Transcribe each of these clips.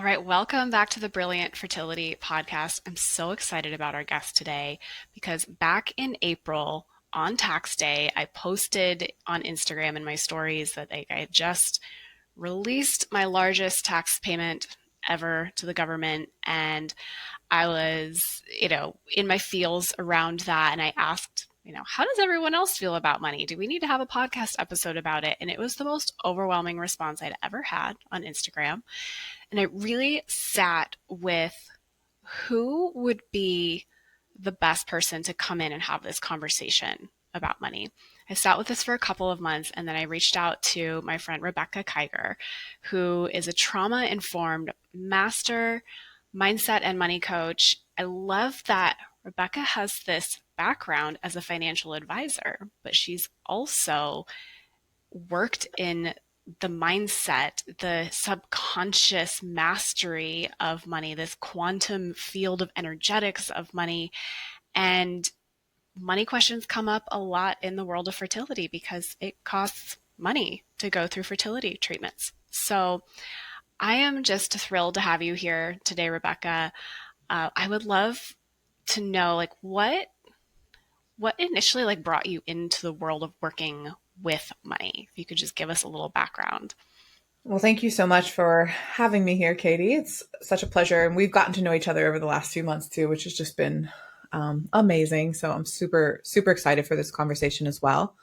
All right, welcome back to the Brilliant Fertility Podcast. I'm so excited about our guest today because back in April on tax day, I posted on Instagram in my stories that I had just released my largest tax payment ever to the government. And I was, in my feels around that. And I asked, how does everyone else feel about money? Do we need to have a podcast episode about it? And it was the most overwhelming response I'd ever had on Instagram. And I really sat with who would be the best person to come in and have this conversation about money. I sat with this for a couple of months and then I reached out to my friend Rebekah Kiger, who is a trauma informed master mindset and money coach. I love that Rebekah has this background as a financial advisor, but she's also worked in the mindset, the subconscious mastery of money, this quantum field of energetics of money. And money questions come up a lot in the world of fertility because it costs money to go through fertility treatments. So I am just thrilled to have you here today, Rebekah. I would love to know what initially brought you into the world of working with money. If you could just give us a little background. Well, thank you so much for having me here, Katie. It's such a pleasure. And we've gotten to know each other over the last few months too, which has just been amazing. So I'm super, super excited for this conversation as well.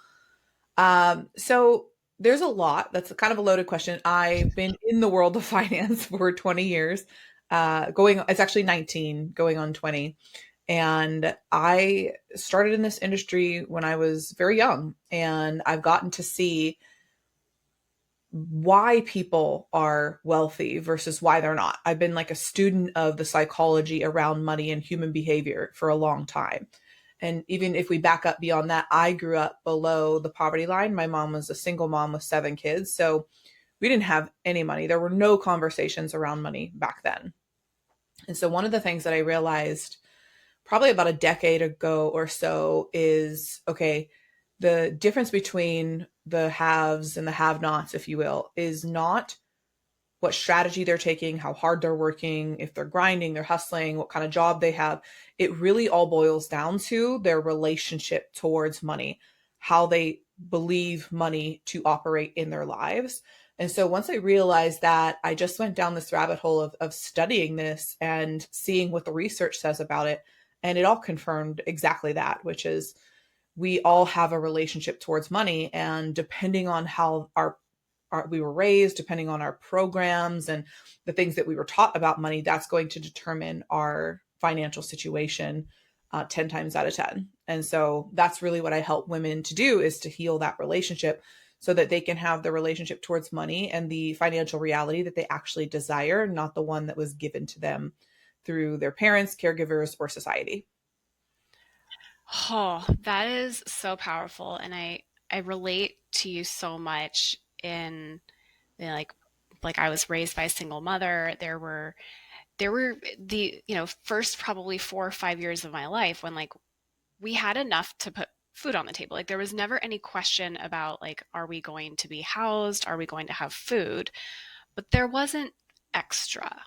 So there's a lot. That's kind of a loaded question. I've been in the world of finance for 20 years, it's actually 19, going on 20. And I started in this industry when I was very young, and I've gotten to see why people are wealthy versus why they're not. I've been like a student of the psychology around money and human behavior for a long time. And even if we back up beyond that, I grew up below the poverty line. My mom was a single mom with 7 kids. So we didn't have any money. There were no conversations around money back then. And so one of the things that I realized probably about a decade ago or so is, okay, the difference between the haves and the have-nots, if you will, is not what strategy they're taking, how hard they're working, if they're grinding, they're hustling, what kind of job they have. It really all boils down to their relationship towards money, how they believe money to operate in their lives. And so once I realized that, I just went down this rabbit hole of studying this and seeing what the research says about it. And it all confirmed exactly that, which is we all have a relationship towards money. And depending on how we were raised, depending on our programs and the things that we were taught about money, that's going to determine our financial situation 10 times out of 10. And so that's really what I help women to do, is to heal that relationship so that they can have the relationship towards money and the financial reality that they actually desire, not the one that was given to them through their parents, caregivers, or society. Oh, that is so powerful. And I relate to you so much in you know, like I was raised by a single mother. There were the, first probably 4 or 5 years of my life when we had enough to put food on the table. Like there was never any question about are we going to be housed? Are we going to have food? But there wasn't extra.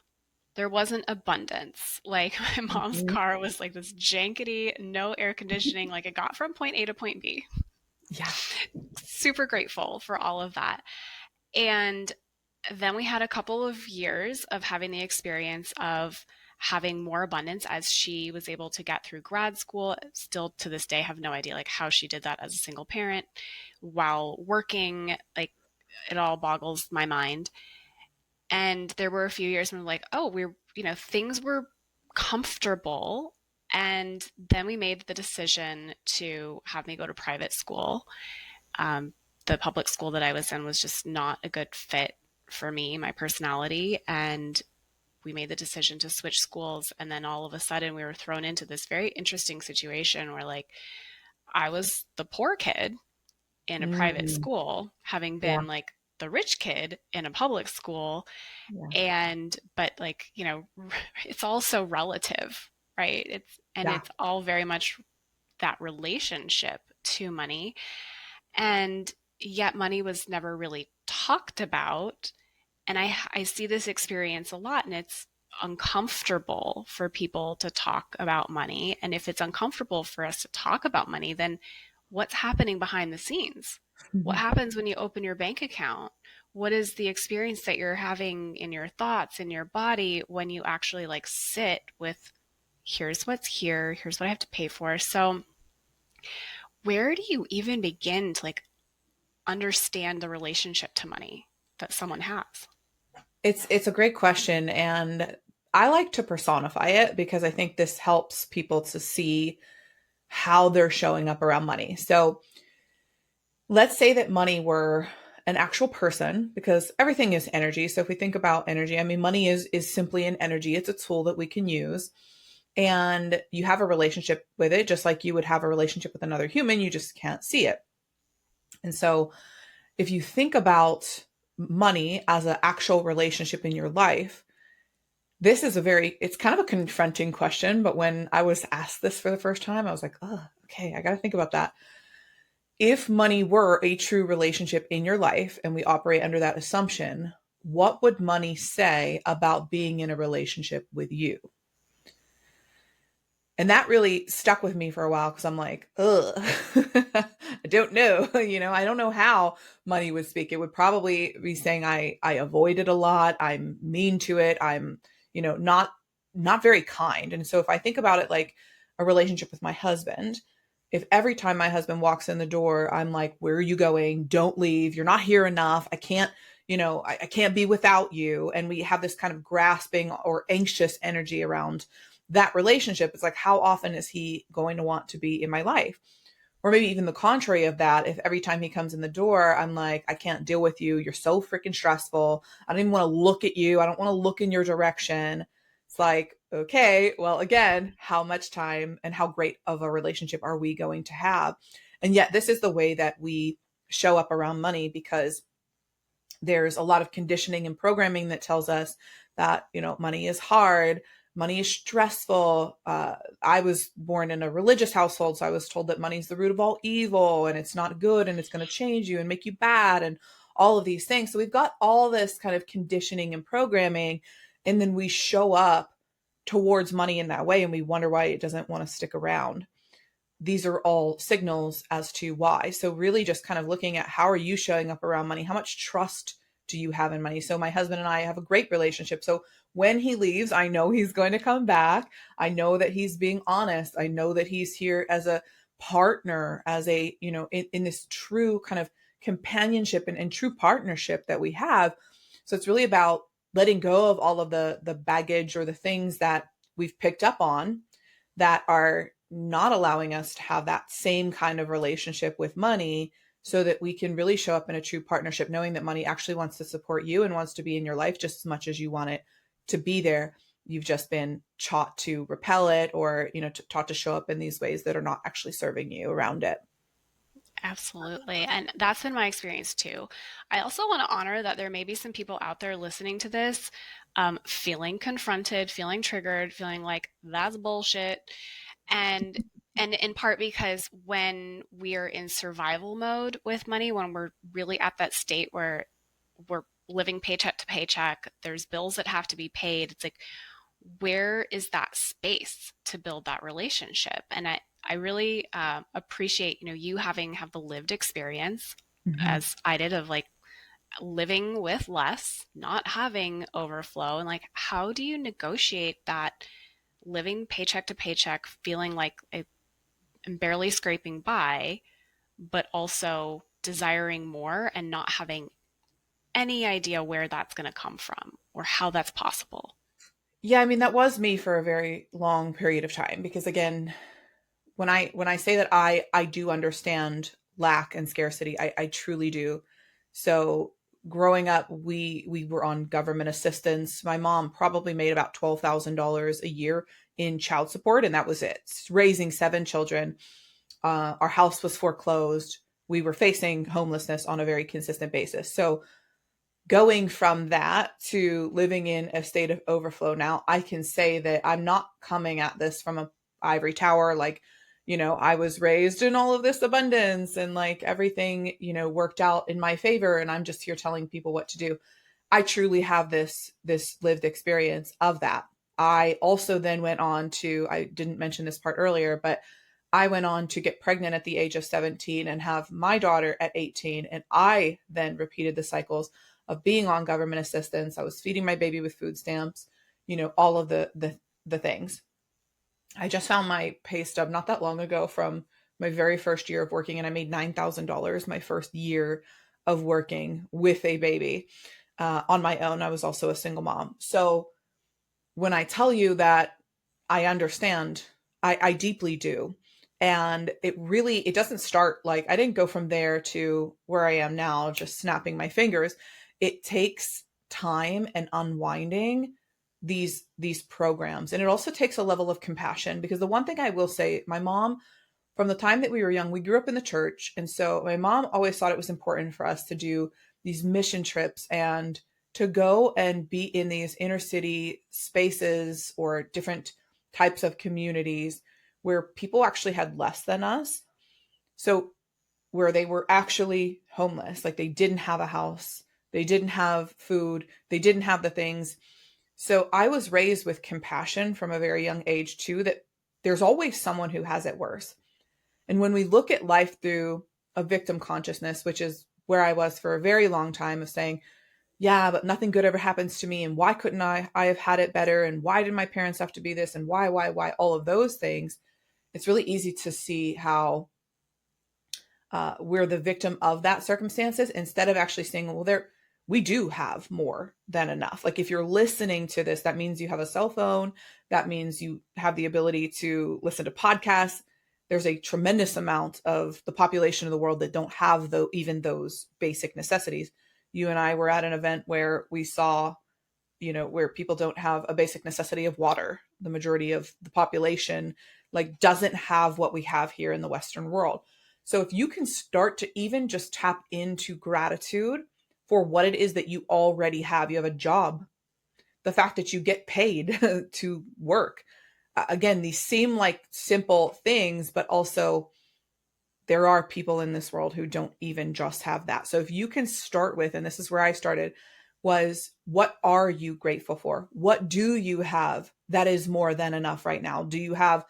There wasn't abundance. Like my mom's Mhm. car was like this jankety, no air conditioning. Like it got from point A to point B. Yeah. Super grateful for all of that. And then we had a couple of years of having the experience of having more abundance as she was able to get through grad school. Still to this day have no idea how she did that as a single parent while working. It all boggles my mind. And there were a few years when we're like, oh, things were comfortable. And then we made the decision to have me go to private school. The public school that I was in was just not a good fit for me, my personality. And we made the decision to switch schools. And then all of a sudden, we were thrown into this very interesting situation where, I was the poor kid in a private Mm, school, having yeah. been the rich kid in a public school. But it's also relative, right? Yeah. It's all very much that relationship to money. And yet money was never really talked about. And I see this experience a lot, and it's uncomfortable for people to talk about money. And if it's uncomfortable for us to talk about money, then what's happening behind the scenes? What happens when you open your bank account? What is the experience that you're having in your thoughts, in your body, when you actually like sit with, here's what's here, here's what I have to pay for. So where do you even begin to like understand the relationship to money that someone has? It's a great question, and I like to personify it because I think this helps people to see how they're showing up around money. So let's say that money were an actual person, because everything is energy. So if we think about energy, I mean, money is simply an energy. It's a tool that we can use, and you have a relationship with it just like you would have a relationship with another human. You just can't see it. And so if you think about money as an actual relationship in your life, this is it's kind of a confronting question. But when I was asked this for the first time, I was like, oh, okay, I got to think about that. If money were a true relationship in your life and we operate under that assumption, what would money say about being in a relationship with you? And that really stuck with me for a while because I'm like, ugh, I don't know. I don't know how money would speak. It would probably be saying I avoid it a lot. I'm mean to it. I'm, not very kind. And so if I think about it like a relationship with my husband, if every time my husband walks in the door, I'm like, where are you going? Don't leave. You're not here enough. I can't, I can't be without you. And we have this kind of grasping or anxious energy around that relationship. It's like, how often is he going to want to be in my life? Or maybe even the contrary of that. If every time he comes in the door, I'm like, I can't deal with you. You're so freaking stressful. I don't even want to look at you. I don't want to look in your direction. It's like, okay, well, again, how much time and how great of a relationship are we going to have? And yet this is the way that we show up around money, because there's a lot of conditioning and programming that tells us that, money is hard. Money is stressful. I was born in a religious household, so I was told that money is the root of all evil and it's not good and it's going to change you and make you bad and all of these things. So we've got all this kind of conditioning and programming, and then we show up towards money in that way and we wonder why it doesn't want to stick around. These are all signals as to why. So really just kind of looking at, how are you showing up around money? How much trust do you have in money? So my husband and I have a great relationship. So when he leaves, I know he's going to come back. I know that he's being honest. I know that he's here as a partner, as a, in this true kind of companionship and true partnership that we have. So it's really about letting go of all of the baggage or the things that we've picked up on that are not allowing us to have that same kind of relationship with money, so that we can really show up in a true partnership, knowing that money actually wants to support you and wants to be in your life just as much as you want it to be there. You've just been taught to repel it, or, taught to show up in these ways that are not actually serving you around it. Absolutely. And that's been my experience too. I also want to honor that there may be some people out there listening to this, feeling confronted, feeling triggered, feeling like that's bullshit. And and in part because when we are in survival mode with money, when we're really at that state where we're living paycheck to paycheck, there's bills that have to be paid. It's like, where is that space to build that relationship? And I really appreciate, you having have the lived experience, Mm-hmm. as I did, of like living with less, not having overflow, and like, how do you negotiate that living paycheck to paycheck, feeling like I'm barely scraping by, but also desiring more and not having any idea where that's going to come from or how that's possible? Yeah, I mean, that was me for a very long period of time, because again, when I say that I do understand lack and scarcity, I truly do. So growing up, we were on government assistance. My mom probably made about $12,000 a year in child support, and that was it. Raising seven children. Our house was foreclosed. We were facing homelessness on a very consistent basis. So going from that to living in a state of overflow now, I can say that I'm not coming at this from a ivory tower. Like, I was raised in all of this abundance and like everything, worked out in my favor. And I'm just here telling people what to do. I truly have this lived experience of that. I also then went on to, I didn't mention this part earlier, but I went on to get pregnant at the age of 17 and have my daughter at 18. And I then repeated the cycles of being on government assistance. I was feeding my baby with food stamps, all of the things. I just found my pay stub not that long ago from my very first year of working, and I made $9,000 my first year of working with a baby on my own. I was also a single mom. So when I tell you that I understand, I deeply do. And it doesn't start like I didn't go from there to where I am now, just snapping my fingers. It takes time and unwinding these programs. And it also takes a level of compassion, because the one thing I will say, my mom, from the time that we were young, we grew up in the church. And so my mom always thought it was important for us to do these mission trips and to go and be in these inner city spaces or different types of communities where people actually had less than us. So where they were actually homeless, like they didn't have a house, they didn't have food, they didn't have the things. So I was raised with compassion from a very young age too, that there's always someone who has it worse. And when we look at life through a victim consciousness, which is where I was for a very long time, of saying, yeah, but nothing good ever happens to me. And why couldn't I have had it better? And why did my parents have to be this? And why, all of those things. It's really easy to see how we're the victim of that circumstances, instead of actually saying, well, we do have more than enough. Like if you're listening to this, that means you have a cell phone. That means you have the ability to listen to podcasts. There's a tremendous amount of the population of the world that don't have even those basic necessities. You and I were at an event where we saw, where people don't have a basic necessity of water. The majority of the population like doesn't have what we have here in the Western world. So if you can start to even just tap into gratitude for what it is that you already have. You have a job, the fact that you get paid to work. Again, these seem like simple things, but also there are people in this world who don't even just have that. So if you can start with, and this is where I started, was what are you grateful for? What do you have that is more than enough right now? Do you have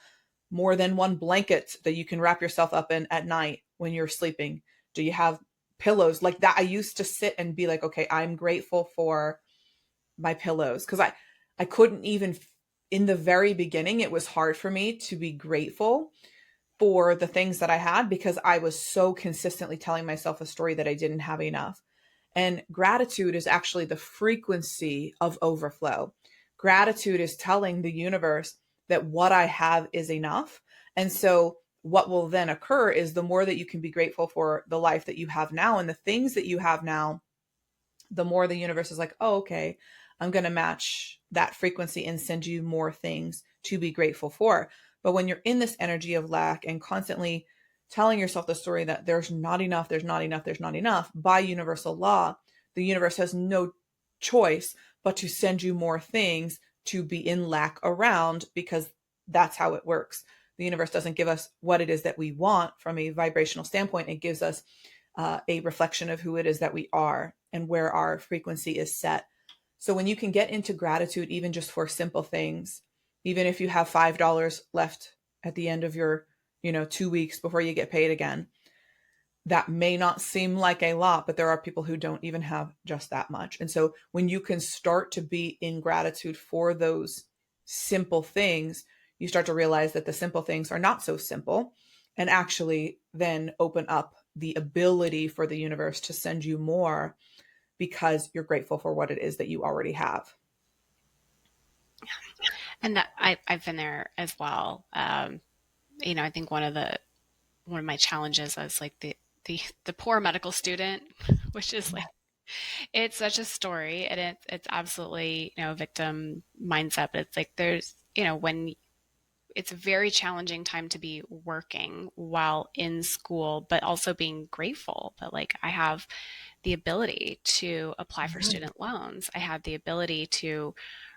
more than one blanket that you can wrap yourself up in at night when you're sleeping? Do you have pillows like that? I used to sit and be like, okay, I'm grateful for my pillows, because I couldn't even, in the very beginning, it was hard for me to be grateful for the things that I had, because I was so consistently telling myself a story that I didn't have enough. And gratitude is actually the frequency of overflow. Gratitude is telling the universe that what I have is enough. And so what will then occur is the more that you can be grateful for the life that you have now and the things that you have now, the more the universe is like, oh, okay, I'm going to match that frequency and send you more things to be grateful for. But when you're in this energy of lack and constantly telling yourself the story that there's not enough, there's not enough, there's not enough, by universal law, the universe has no choice but to send you more things to be in lack around, because that's how it works. The universe doesn't give us what it is that we want from a vibrational standpoint. It gives us a reflection of who it is that we are and where our frequency is set. So when you can get into gratitude, even just for simple things, even if you have $5 left at the end of your, 2 weeks before you get paid again, that may not seem like a lot, but there are people who don't even have just that much. And so when you can start to be in gratitude for those simple things, you start to realize that the simple things are not so simple, and actually then open up the ability for the universe to send you more, because you're grateful for what it is that you already have. And that I've been there as well. I think one of my challenges as like the poor medical student, which is like it's such a story, and it's absolutely a victim mindset. But it's like there's when it's a very challenging time to be working while in school, but also being grateful that like I have the ability to apply for student loans. I had the ability to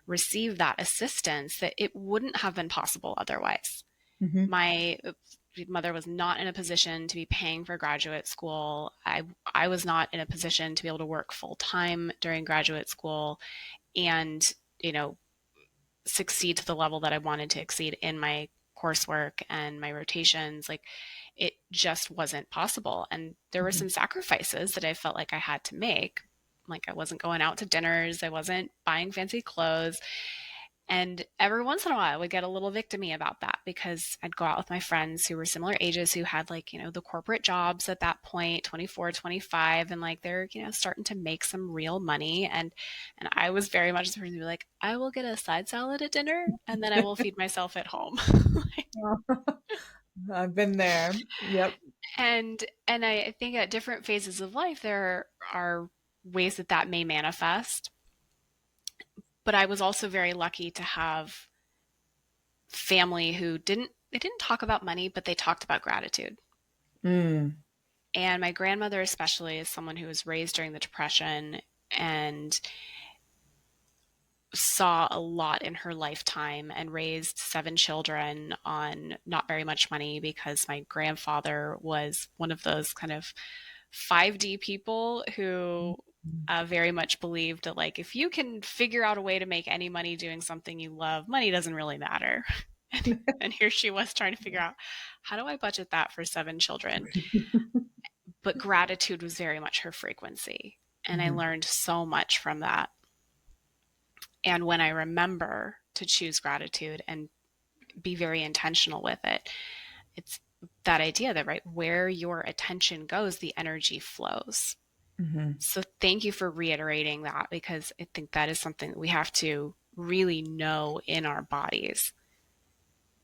receive that assistance that it wouldn't have been possible otherwise. Mm-hmm. My mother was not in a position to be paying for graduate school. I was not in a position to be able to work full time during graduate school and, you know, succeed to the level that I wanted to exceed in my coursework and my rotations. Like, it just wasn't possible. And there were Mhm. some sacrifices that I felt like I had to make. Like, I wasn't going out to dinners, I wasn't buying fancy clothes. And every once in a while, I would get a little victim-y about that because I'd go out with my friends who were similar ages who had, like, the corporate jobs at that point, 24, 25, and like they're, starting to make some real money. And I was very much the person who be like, I will get a side salad at dinner and then I will feed myself at home. I've been there. Yep. And I think at different phases of life there are ways that that may manifest. But I was also very lucky to have family who didn't talk about money, but they talked about gratitude. Mm. And my grandmother especially is someone who was raised during the Depression and saw a lot in her lifetime and raised 7 children on not very much money because my grandfather was one of those kind of 5D people who very much believed that, like, if you can figure out a way to make any money doing something you love, money doesn't really matter. And here she was trying to figure out, how do I budget that for 7 children? But gratitude was very much her frequency. And I Mhm. learned so much from that. And when I remember to choose gratitude and be very intentional with it, it's that idea that, right, where your attention goes, the energy flows. Mhm. So thank you for reiterating that because I think that is something that we have to really know in our bodies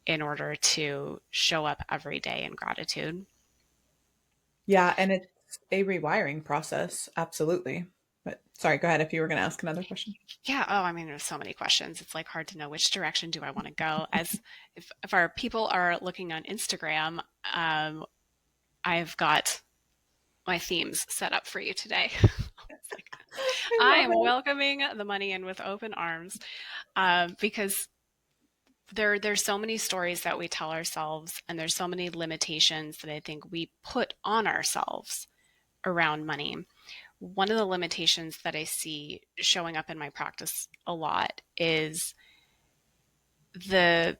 in order to show up every day in gratitude. Yeah, and it's a rewiring process. Absolutely. But sorry, go ahead if you were going to ask another question. Yeah. Oh, I mean, there's so many questions. It's like hard to know which direction do I want to go. As if our people are looking on Instagram, I've got my themes set up for you today. It's like, I I love am it. welcoming the money in with open arms because there's so many stories that we tell ourselves, and there's so many limitations that I think we put on ourselves around money. One of the limitations that I see showing up in my practice a lot is the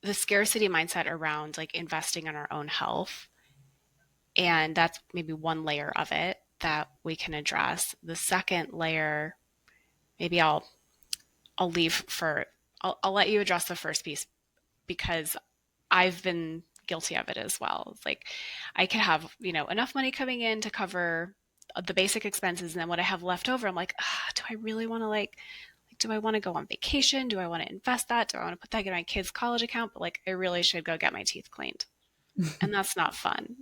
the scarcity mindset around, like, investing in our own health. And that's maybe one layer of it that we can address. The second layer, maybe I'll leave for I'll let you address the first piece because I've been guilty of it as well. It's like I could have, enough money coming in to cover the basic expenses, and then what I have left over, I'm like, do I really want to, do I want to go on vacation? Do I want to invest that? Do I want to put that in my kid's college account? But, like, I really should go get my teeth cleaned. And that's not fun.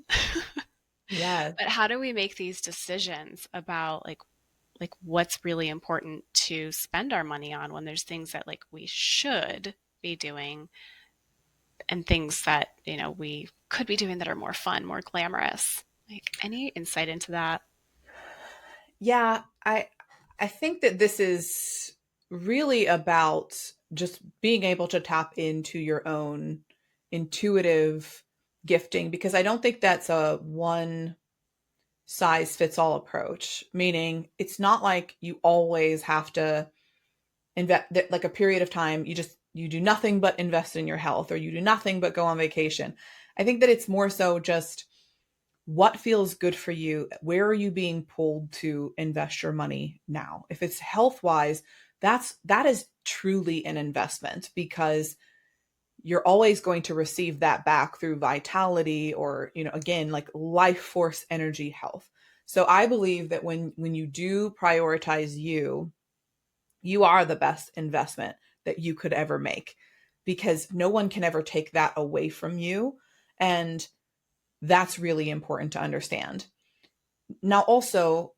Yes. But how do we make these decisions about, like what's really important to spend our money on when there's things that, like, we should be doing and things that, we could be doing that are more fun, more glamorous? Like, any insight into that? Yeah, I think that this is really about just being able to tap into your own intuitive gifting because I don't think that's a one size fits all approach, meaning it's not like you always have to invest like a period of time you do nothing but invest in your health or you do nothing but go on vacation. I think that it's more so just what feels good for you. Where are you being pulled to invest your money now? If it's health wise, that is truly an investment because you're always going to receive that back through vitality or, again, like life force energy health. So I believe that when you do prioritize you, you are the best investment that you could ever make because no one can ever take that away from you. And that's really important to understand. Now, also,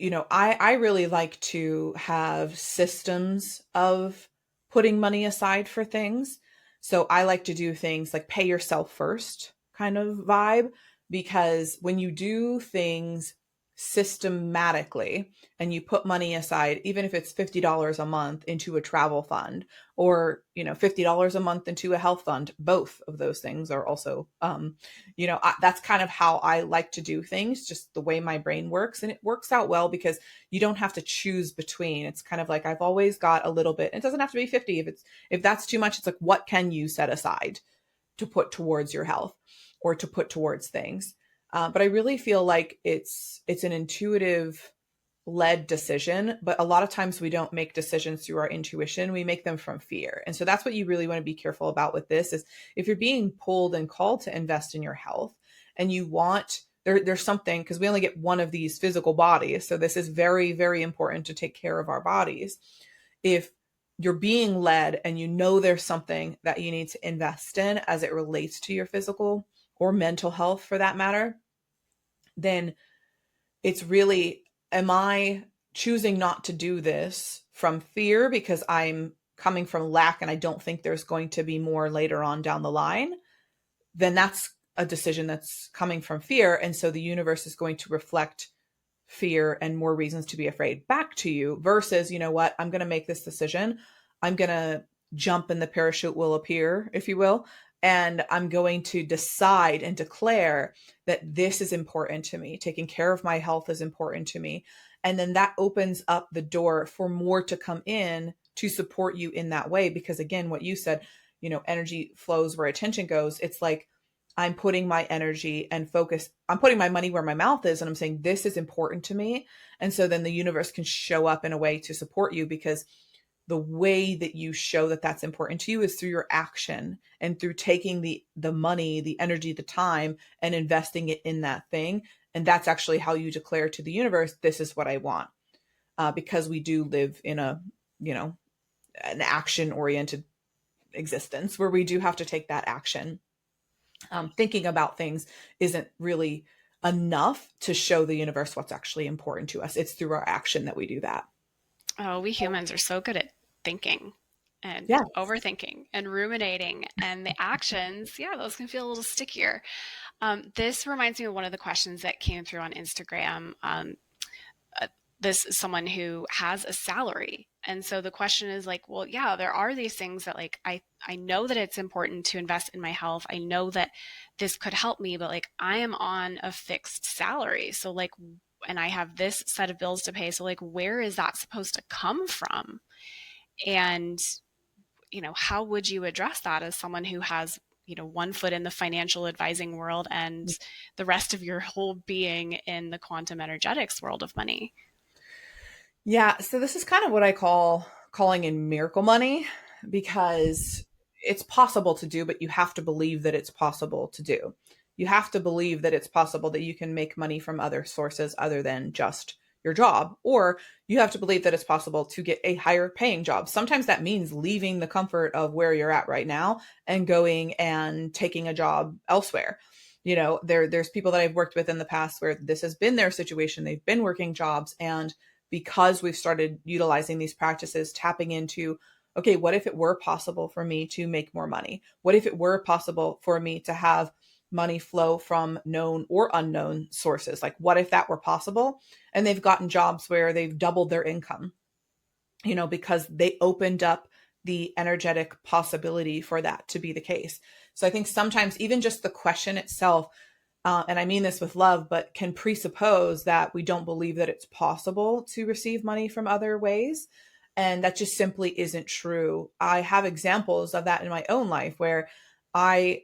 I really like to have systems of putting money aside for things. So I like to do things like pay yourself first kind of vibe, because when you do things systematically and you put money aside, even if it's $50 a month into a travel fund, or, $50 a month into a health fund, both of those things are also, that's kind of how I like to do things, just the way my brain works. And it works out well because you don't have to choose between. It's kind of like, I've always got a little bit. It doesn't have to be 50. If that's too much, it's like, what can you set aside to put towards your health or to put towards things? But I really feel like it's an intuitive led decision, but a lot of times we don't make decisions through our intuition. We make them from fear. And so that's what you really want to be careful about with this is if you're being pulled and called to invest in your health and you want there's something, because we only get one of these physical bodies. So this is very, very important to take care of our bodies. If you're being led and you know there's something that you need to invest in as it relates to your physical or mental health for that matter, then it's really, am I choosing not to do this from fear because I'm coming from lack and I don't think there's going to be more later on down the line? Then that's a decision that's coming from fear. And so the universe is going to reflect fear and more reasons to be afraid back to you versus, you know what, I'm going to make this decision. I'm going to jump and the parachute will appear, if you will. And I'm going to decide and declare that this is important to me. Taking care of my health is important to me. And then that opens up the door for more to come in to support you in that way. Because again, what you said, energy flows where attention goes. It's like, I'm putting my energy and focus, I'm putting my money where my mouth is. And I'm saying, this is important to me. And so then the universe can show up in a way to support you, because the way that you show that that's important to you is through your action and through taking the money, the energy, the time, and investing it in that thing. And that's actually how you declare to the universe, this is what I want. Because we do live in an action oriented existence where we do have to take that action. Thinking about things isn't really enough to show the universe what's actually important to us. It's through our action that we do that. Oh, we humans are so good at thinking and Yeah. overthinking and ruminating, and the actions, yeah, those can feel a little stickier. This reminds me of one of the questions that came through on Instagram. This is someone who has a salary. And so the question is like, well, yeah, there are these things that like, I know that it's important to invest in my health. I know that this could help me, but like, I am on a fixed salary. So like, and I have this set of bills to pay. So like, where is that supposed to come from? And, how would you address that as someone who has, one foot in the financial advising world and the rest of your whole being in the quantum energetics world of money? Yeah. So this is kind of what I call calling in miracle money, because it's possible to do, but you have to believe that it's possible to do. You have to believe that it's possible that you can make money from other sources other than just your job, or you have to believe that it's possible to get a higher paying job. Sometimes that means leaving the comfort of where you're at right now and going and taking a job elsewhere. There's people that I've worked with in the past where this has been their situation. They've been working jobs, and because we've started utilizing these practices, tapping into, okay, what if it were possible for me to make more money? What if it were possible for me to have money flow from known or unknown sources? Like, what if that were possible? And they've gotten jobs where they've doubled their income, because they opened up the energetic possibility for that to be the case. So I think sometimes even just the question itself, and I mean this with love, but can presuppose that we don't believe that it's possible to receive money from other ways. And that just simply isn't true. I have examples of that in my own life where I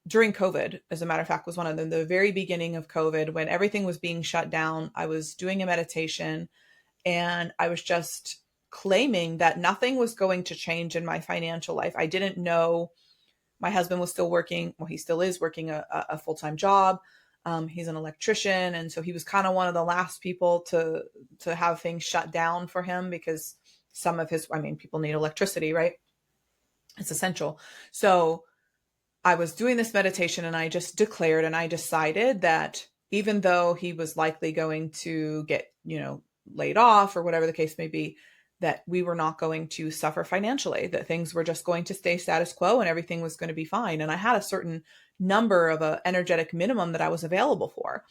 during COVID, as a matter of fact, was one of them, the very beginning of COVID, when everything was being shut down. I was doing a meditation and I was just claiming that nothing was going to change in my financial life. I didn't know. My husband was still working. Well, he still is working a full-time job. He's an electrician. And so he was kind of one of the last people to have things shut down for him, because some of people need electricity, right? It's essential. So I was doing this meditation and I just declared and I decided that even though he was likely going to get, laid off or whatever the case may be, that we were not going to suffer financially, that things were just going to stay status quo and everything was going to be fine. And I had a certain number of a energetic minimum that I was available for.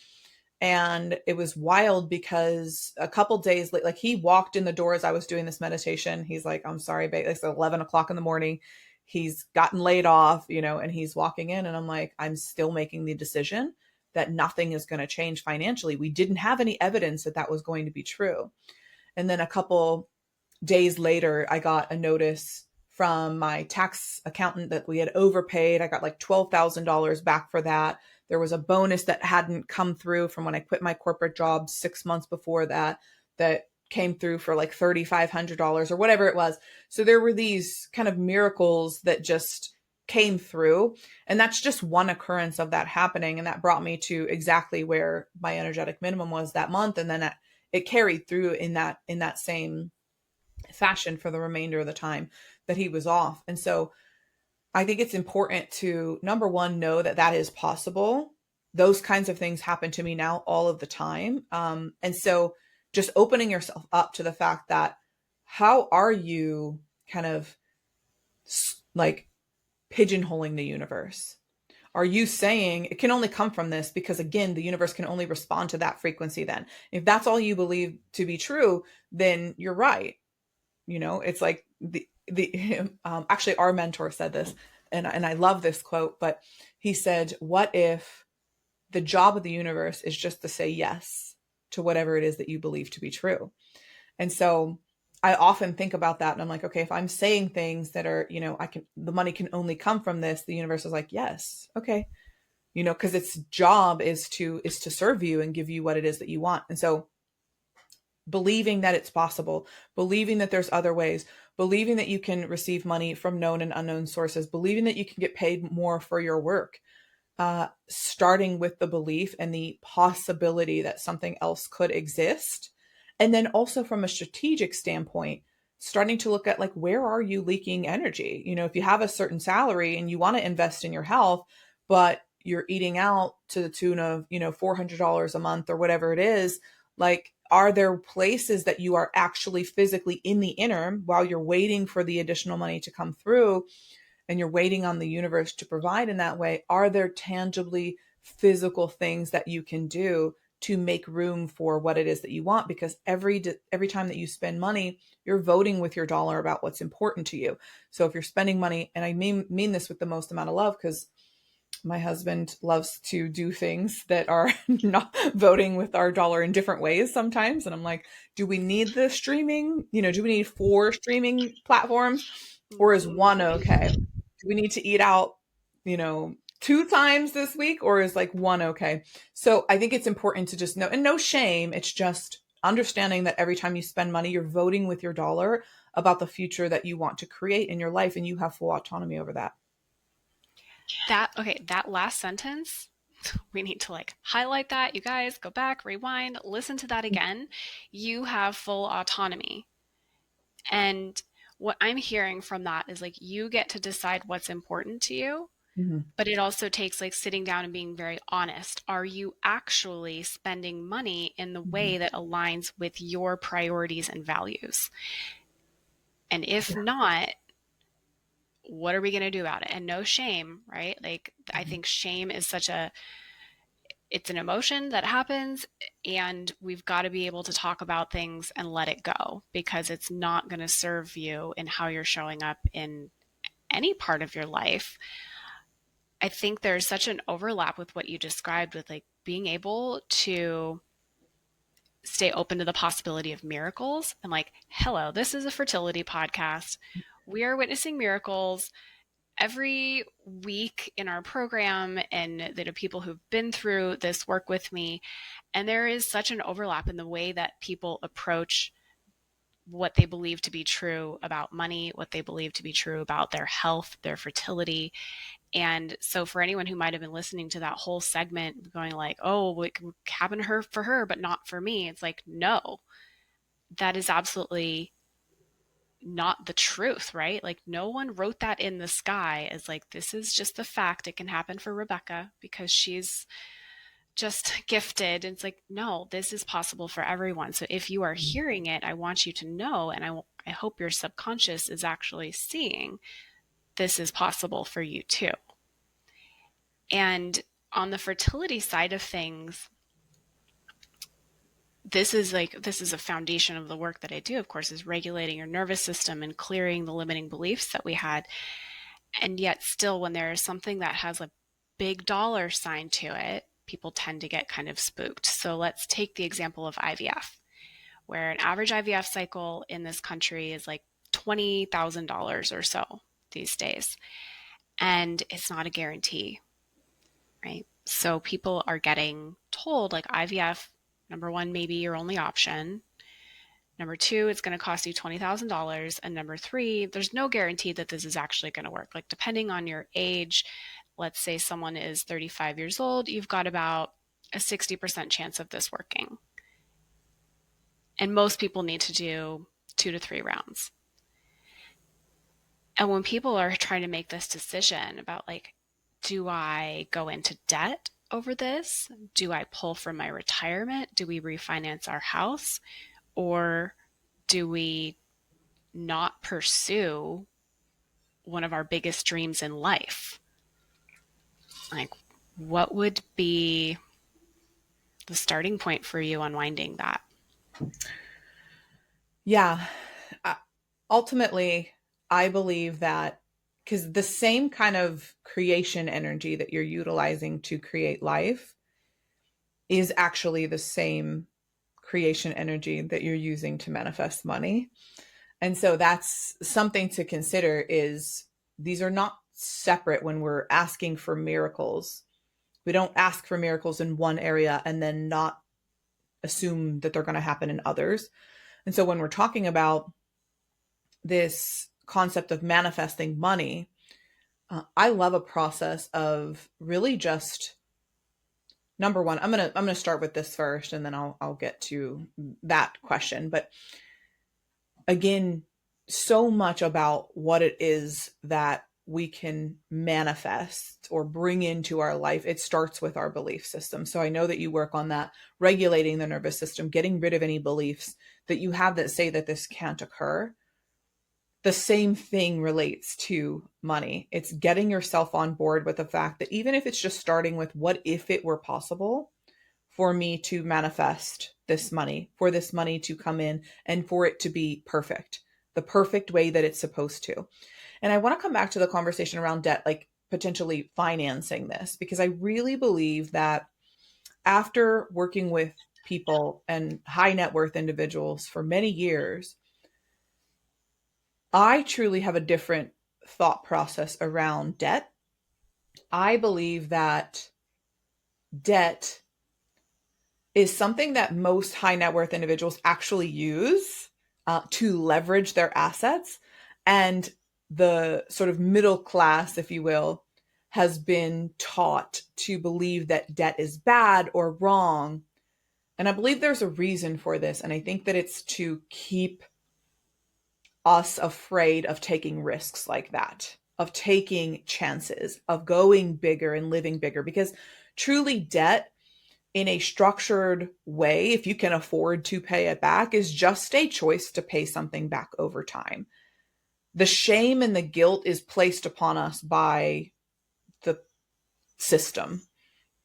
And it was wild because a couple days late, like he walked in the door as I was doing this meditation. He's like, I'm sorry, babe. It's 11 o'clock in the morning. He's gotten laid off, and he's walking in, and I'm like, I'm still making the decision that nothing is going to change financially. We didn't have any evidence that that was going to be true. And then a couple days later, I got a notice from my tax accountant that we had overpaid. I got like $12,000 back for that. There was a bonus that hadn't come through from when I quit my corporate job 6 months before that, that came through for like $3,500 or whatever it was. So there were these kind of miracles that just came through. And that's just one occurrence of that happening. And that brought me to exactly where my energetic minimum was that month. And then it carried through in that same fashion for the remainder of the time that he was off. And so I think it's important to, number one, know that that is possible. Those kinds of things happen to me now all of the time. And so just opening yourself up to the fact that how are you kind of like pigeonholing the universe? Are you saying it can only come from this because, again, the universe can only respond to that frequency then? If that's all you believe to be true, then you're right. It's like the actually our mentor said this, and I love this quote, but he said, what if the job of the universe is just to say yes to whatever it is that you believe to be true? And so I often think about that, and I'm like, okay, if I'm saying things that are, the money can only come from this, the universe is like, yes, okay, because its job is to serve you and give you what it is that you want. And so believing that it's possible, believing that there's other ways, believing that you can receive money from known and unknown sources, believing that you can get paid more for your work, starting with the belief and the possibility that something else could exist. And then also from a strategic standpoint, starting to look at like, where are you leaking energy? If you have a certain salary and you want to invest in your health, but you're eating out to the tune of, $400 a month or whatever it is, like, are there places that you are actually physically in the interim while you're waiting for the additional money to come through and you're waiting on the universe to provide in that way? Are there tangibly physical things that you can do to make room for what it is that you want? Because every time that you spend money, you're voting with your dollar about what's important to you. So if you're spending money, and I mean this with the most amount of love, because my husband loves to do things that are not voting with our dollar in different ways sometimes. And I'm like, do we need the streaming? Do we need 4 streaming platforms, or is one okay? Do we need to eat out, 2 times this week, or is like one okay? So I think it's important to just know, and no shame. It's just understanding that every time you spend money, you're voting with your dollar about the future that you want to create in your life, and you have full autonomy over that. That last sentence, we need to like highlight that. You guys go back, rewind, listen to that again. You have full autonomy. And what I'm hearing from that is like you get to decide what's important to you, Mm-hmm. but it also takes like sitting down and being very honest. Are you actually spending money in the Mm-hmm. way that aligns with your priorities and values? And if not, what are we going to do about it? And no shame, right? Like, I Mm-hmm. think shame is it's an emotion that happens, and we've got to be able to talk about things and let it go because it's not going to serve you in how you're showing up in any part of your life. I think there's such an overlap with what you described with like being able to stay open to the possibility of miracles. And like, hello, this is a fertility podcast. We are witnessing miracles every week in our program, and there are people who've been through this work with me. And there is such an overlap in the way that people approach what they believe to be true about money, what they believe to be true about their health, their fertility. And so for anyone who might have been listening to that whole segment going like, oh, what happened to her for her, but not for me. It's like, no, that is absolutely not the truth, right? Like no one wrote that in the sky as like, this is just the fact. It can happen for Rebekah because she's just gifted. And it's like, no, this is possible for everyone. So if you are hearing it, I want you to know, and I hope your subconscious is actually seeing this is possible for you too. And on the fertility side of things, this is a foundation of the work that I do, of course, is regulating your nervous system and clearing the limiting beliefs that we had. And yet still, when there is something that has a big dollar sign to it, people tend to get kind of spooked. So let's take the example of IVF, where an average IVF cycle in this country is like $20,000 or so these days. And it's not a guarantee, right? So people are getting told like IVF, number one, maybe your only option. Number two, it's going to cost you $20,000. And number three, there's no guarantee that this is actually going to work. Like, depending on your age, let's say someone is 35 years old, you've got about a 60% chance of this working. And most people need to do 2 to 3 rounds. And when people are trying to make this decision about, like, do I go into debt over this? Do I pull from my retirement? Do we refinance our house? Or do we not pursue one of our biggest dreams in life? Like, what would be the starting point for you unwinding that? Yeah. Uh, Ultimately, I believe that because the same kind of creation energy that you're utilizing to create life is actually the same creation energy that you're using to manifest money. And so that's something to consider is these are not separate when we're asking for miracles. We don't ask for miracles in one area and then not assume that they're going to happen in others. And so when we're talking about this concept of manifesting money, I love a process of really just number one. I'm gonna start with this first, and then I'll get to that question. But again, so much about what it is that we can manifest or bring into our life, it starts with our belief system. So I know that you work on that, regulating the nervous system, getting rid of any beliefs that you have that say that this can't occur. The same thing relates to money. It's getting yourself on board with the fact that even if it's just starting with what if it were possible for me to manifest this money, for this money to come in and for it to be perfect, the perfect way that it's supposed to. And I want to come back to the conversation around debt, like potentially financing this, because I really believe that after working with people and high net worth individuals for many years, I truly have a different thought process around debt. I believe that debt is something that most high net worth individuals actually use to leverage their assets. And the sort of middle class, if you will, has been taught to believe that debt is bad or wrong. And I believe there's a reason for this. And I think that it's to keep us afraid of taking risks like that, of taking chances, of going bigger and living bigger. Because truly, debt in a structured way, if you can afford to pay it back, is just a choice to pay something back over time. The shame and the guilt is placed upon us by the system.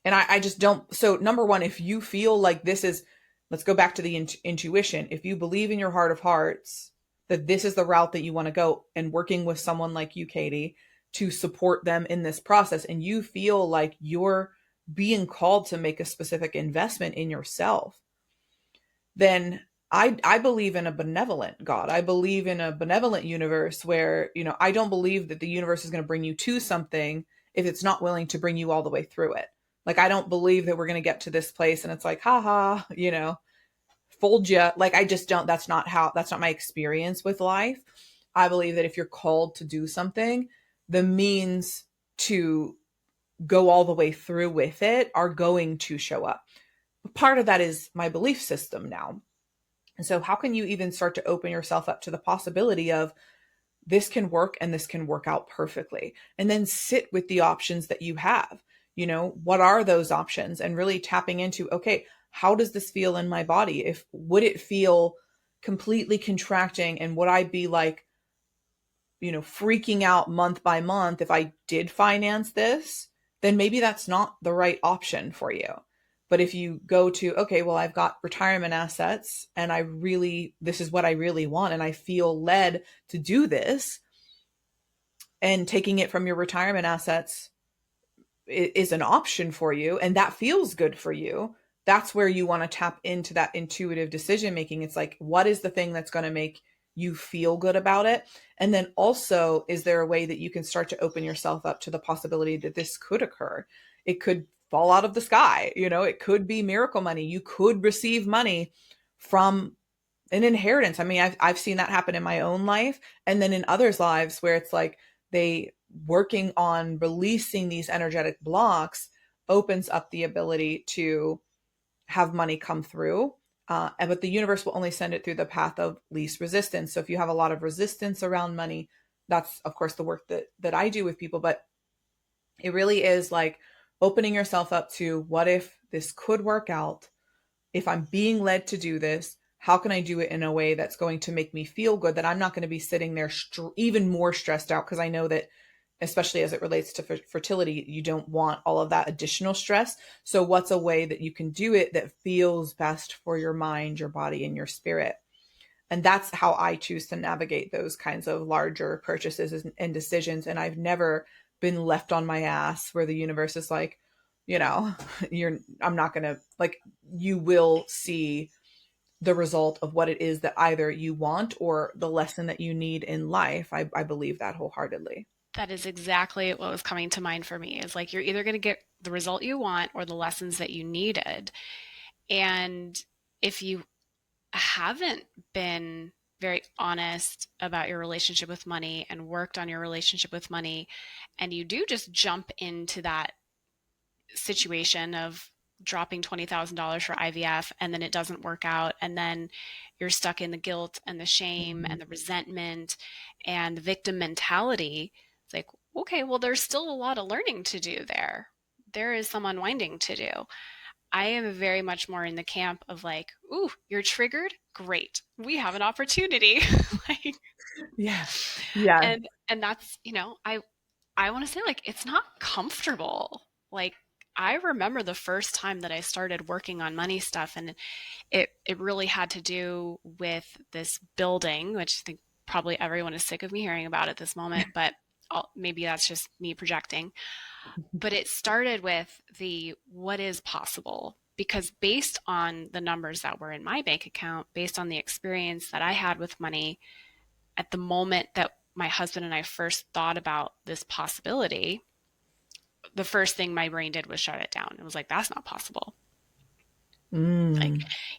And I just don't. So, number one, if you feel like this is, let's go back to the intuition. If you believe in your heart of hearts that this is the route that you want to go, and working with someone like you, Katie, to support them in this process, and you feel like you're being called to make a specific investment in yourself, then I believe in a benevolent God. I believe in a benevolent universe where, I don't believe that the universe is going to bring you to something if it's not willing to bring you all the way through it. Like, I don't believe that we're going to get to this place and it's like, haha, fold you. Like, I just don't, that's not my experience with life. I believe that if you're called to do something, the means to go all the way through with it are going to show up. Part of that is my belief system now. And so how can you even start to open yourself up to the possibility of this can work and this can work out perfectly? And then sit with the options that you have. What are those options? And really tapping into, okay, how does this feel in my body? Would it feel completely contracting? And would I be like, freaking out month by month if I did finance this? Then maybe that's not the right option for you. But if you go to, okay, well, I've got retirement assets and this is what I really want, and I feel led to do this, and taking it from your retirement assets is an option for you, and that feels good for you, that's where you want to tap into that intuitive decision making. It's like, what is the thing that's going to make you feel good about it? And then also, is there a way that you can start to open yourself up to the possibility that this could occur? It could fall out of the sky, it could be miracle money. You could receive money from an inheritance. I mean, I've seen that happen in my own life, and then in others' lives where it's like they working on releasing these energetic blocks opens up the ability to have money come through. But the universe will only send it through the path of least resistance. So if you have a lot of resistance around money, that's of course the work that I do with people. But it really is like opening yourself up to, what if this could work out? If I'm being led to do this, how can I do it in a way that's going to make me feel good, that I'm not going to be sitting there even more stressed out? Because I know that, especially as it relates to fertility, you don't want all of that additional stress. So what's a way that you can do it that feels best for your mind, your body, and your spirit? And that's how I choose to navigate those kinds of larger purchases and decisions. And I've never been left on my ass where the universe is like, you know, I'm not going to, like, you will see the result of what it is that either you want or the lesson that you need in life. I believe that wholeheartedly. That is exactly what was coming to mind for me, is like you're either going to get the result you want or the lessons that you needed. And if you haven't been very honest about your relationship with money and worked on your relationship with money, and you do just jump into that situation of dropping $20,000 for IVF and then it doesn't work out, and then you're stuck in the guilt and the shame Mhm. and the resentment and the victim mentality. It's like, okay, well, there's still a lot of learning to do there. There is some unwinding to do. I am very much more in the camp of like, ooh, you're triggered? Great. We have an opportunity. Like, Yeah. Yeah. and that's, I want to say, like, it's not comfortable. Like, I remember the first time that I started working on money stuff, and it really had to do with this building, which I think probably everyone is sick of me hearing about at this moment, but maybe that's just me projecting. But it started with the what is possible, because based on the numbers that were in my bank account, based on the experience that I had with money at the moment that my husband and I first thought about this possibility, the first thing my brain did was shut it down. It was like, that's not possible. Like,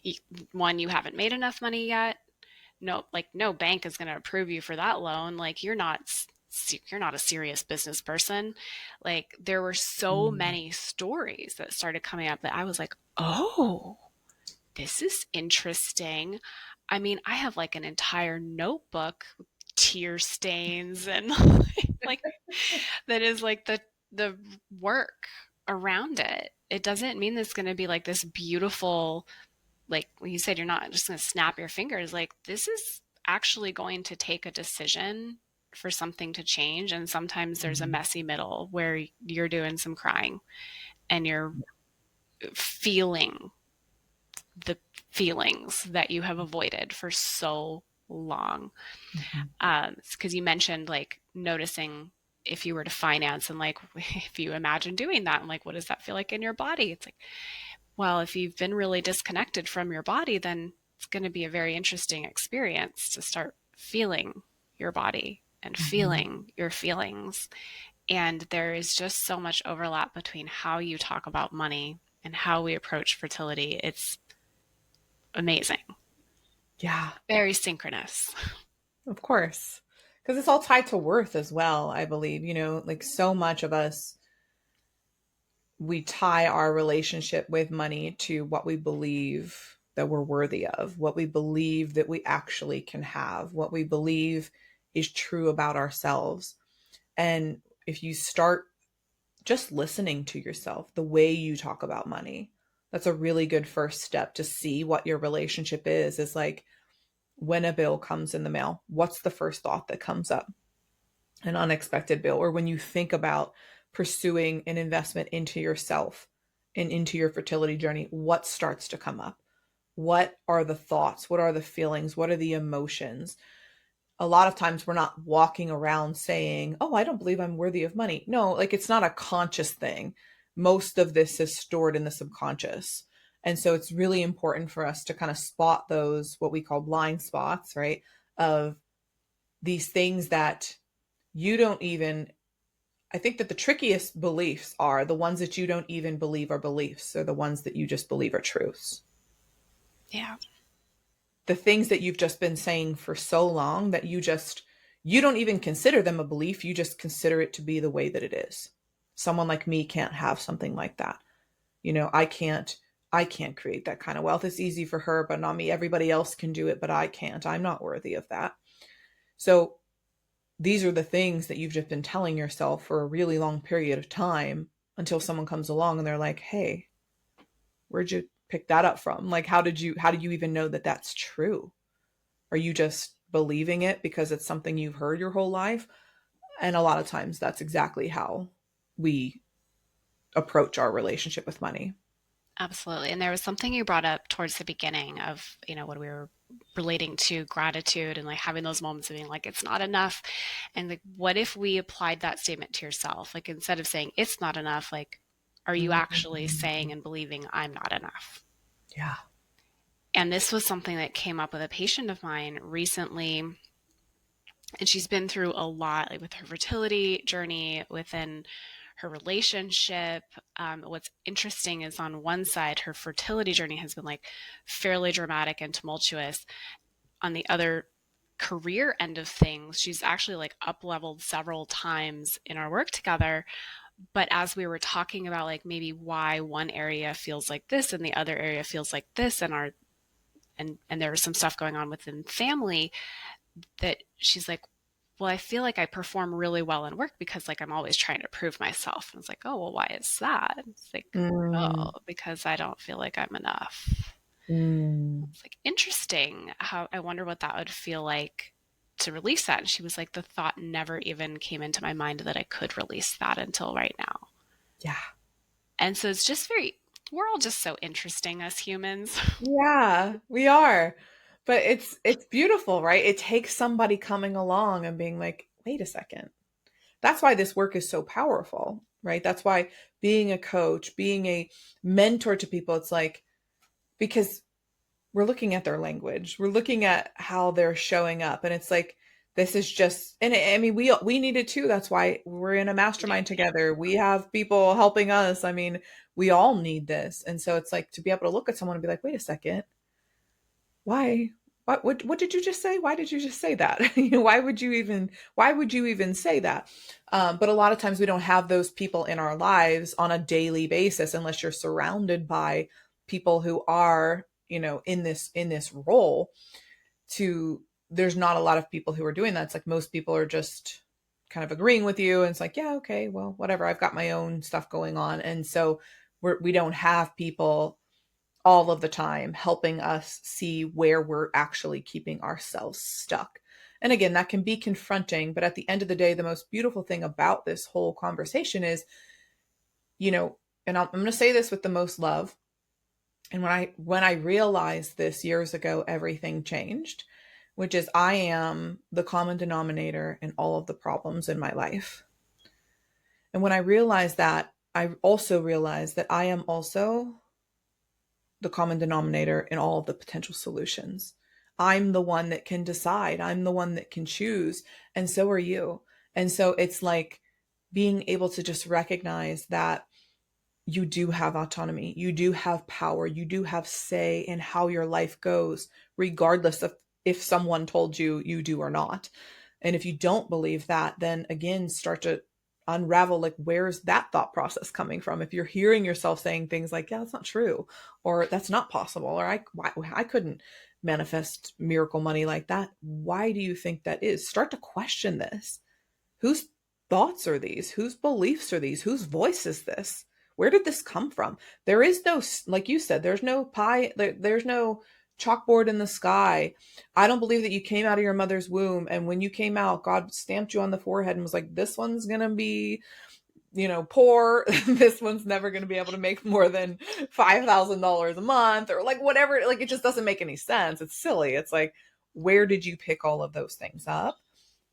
Mm. one, you haven't made enough money yet. No, like, no bank is going to approve you for that loan. Like, you're not a serious business person. Like, there were so Mm. many stories that started coming up that I was like, oh, this is interesting. I mean, I have like an entire notebook with tear stains and like that is like the work around it. It doesn't mean it's going to be like this beautiful, like when you said, you're not just going to snap your fingers. Like, this is actually going to take a decision for something to change. And sometimes there's a Mhm. messy middle where you're doing some crying and you're feeling the feelings that you have avoided for so long. Mhm. Because you mentioned like noticing if you were to finance, and like if you imagine doing that, and like what does that feel like in your body? It's like, well, if you've been really disconnected from your body, then it's going to be a very interesting experience to start feeling your body and Mhm. feeling your feelings. And there is just so much overlap between how you talk about money and how we approach fertility. It's amazing. Yeah, Very synchronous. of course. Because it's all tied to worth as well, I believe. Like, so much of us, we tie our relationship with money to what we believe that we're worthy of, what we believe that we actually can have, what we believe is true about ourselves. And if you start just listening to yourself, the way you talk about money, that's a really good first step to see what your relationship is like, when a bill comes in the mail, what's the first thought that comes up? An unexpected bill, or when you think about pursuing an investment into yourself, and into your fertility journey, what starts to come up? What are the thoughts? What are the feelings? What are the emotions? A lot of times we're not walking around saying, "Oh, I don't believe I'm worthy of money." No, like it's not a conscious thing. Most of this is stored in the subconscious. And so it's really important for us to kind of spot those, what we call blind spots, right? Of these things that you don't even, I think that the trickiest beliefs are the ones that you don't even believe are beliefs, or the ones that you just believe are truths. Yeah, The things that you've just been saying for so long that you don't even consider them a belief, you just consider it to be the way that it is. Someone like me can't have something like that. I can't create that kind of wealth. It's easy for her, but not me. Everybody else can do it, but I can't. I'm not worthy of that. So these are the things that you've just been telling yourself for a really long period of time, until someone comes along and they're like, "Hey, where'd you pick that up from? Like, how do you even know that that's true? Are you just believing it because it's something you've heard your whole life?" And a lot of times that's exactly how we approach our relationship with money. absolutely. And there was something you brought up towards the beginning of, when we were relating to gratitude and like having those moments of being like, it's not enough. And like, what if we applied that statement to yourself? Like, instead of saying it's not enough, like, are you actually saying Mm, and believing I'm not enough? yeah. And this was something that came up with a patient of mine recently. And she's been through a lot, like with her fertility journey, within her relationship. What's interesting is on one side, her fertility journey has been like fairly dramatic and tumultuous. On the other, career end of things, she's actually like up leveled several times in our work together. But as we were talking about like maybe why one area feels like this and the other area feels like this, and our and there was some stuff going on within family, that she's like, well, I feel like I perform really well in work because like I'm always trying to prove myself. And it's like, oh, well, why is that? And it's like, Mm, oh, because I don't feel like I'm enough. mm, It's like interesting how I wonder what that would feel like to release that. And she was like, the thought never even came into my mind that I could release that until right now. yeah. And so it's just we're all just so interesting as humans. Yeah, we are. But it's beautiful, right? It takes somebody coming along and being like, "Wait a second." That's why this work is so powerful, right? That's why being a coach, being a mentor to people, it's like, because we're looking at their language, we're looking at how they're showing up, and it's like, this is just, and I mean, we need it too. That's why we're in a We do. mastermind together. We have people helping us. I mean, we all need this. And so it's like to be able to look at someone and be like, "Wait a second, why, what did you just say? Why did you just say that?" Why would you even say that? But a lot of times we don't have those people in our lives on a daily basis, unless you're surrounded by people who are, in this role. To There's not a lot of people who are doing that. It's like most people are just kind of agreeing with you, and it's like, yeah, okay, well, whatever, I've got my own stuff going on. And so we don't have people all of the time helping us see where we're actually keeping ourselves stuck. And again, that can be confronting, but at the end of the day, the most beautiful thing about this whole conversation is, you know, and I'm going to say this with the most love. And when I realized this years ago, everything changed, which is I am the common denominator in all of the problems in my life. And when I realized that, I also realized that I am also the common denominator in all of the potential solutions. I'm the one that can decide. I'm the one that can choose. And so are you. And so it's like being able to just recognize that you do have autonomy. You do have power. You do have say in how your life goes, regardless of if someone told you you do or not. And if you don't believe that, then again, start to unravel, like, where's that thought process coming from? If you're hearing yourself saying things like, yeah, that's not true, or that's not possible, or I couldn't manifest miracle money like that. Why do you think that is? Start to question this. Whose thoughts are these? Whose beliefs are these? Whose voice is this? Where did this come from? There is no, like you said, there's no pie, there's no chalkboard in the sky. I don't believe that you came out of your mother's womb and when you came out, God stamped you on the forehead and was like, this one's going to be poor. This one's never going to be able to make more than $5,000 a month, or like whatever. Like, it just doesn't make any sense. It's silly. It's like, where did you pick all of those things up?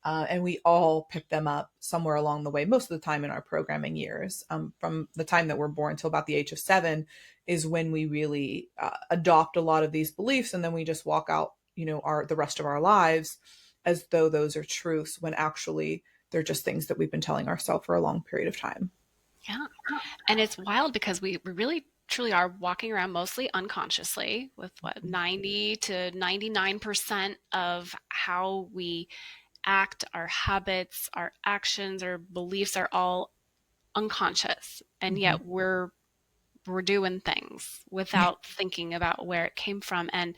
And we all pick them up somewhere along the way, most of the time in our programming years. From the time that we're born till about the age of 7 is when we really adopt a lot of these beliefs. And then we just walk out, the rest of our lives as though those are truths, when actually they're just things that we've been telling ourselves for a long period of time. Yeah. And it's wild because we really truly are walking around mostly unconsciously with what 90 to 99% of how we act, our habits, our actions, our beliefs are all unconscious. And Mm-hmm. yet we're doing things without thinking about where it came from. And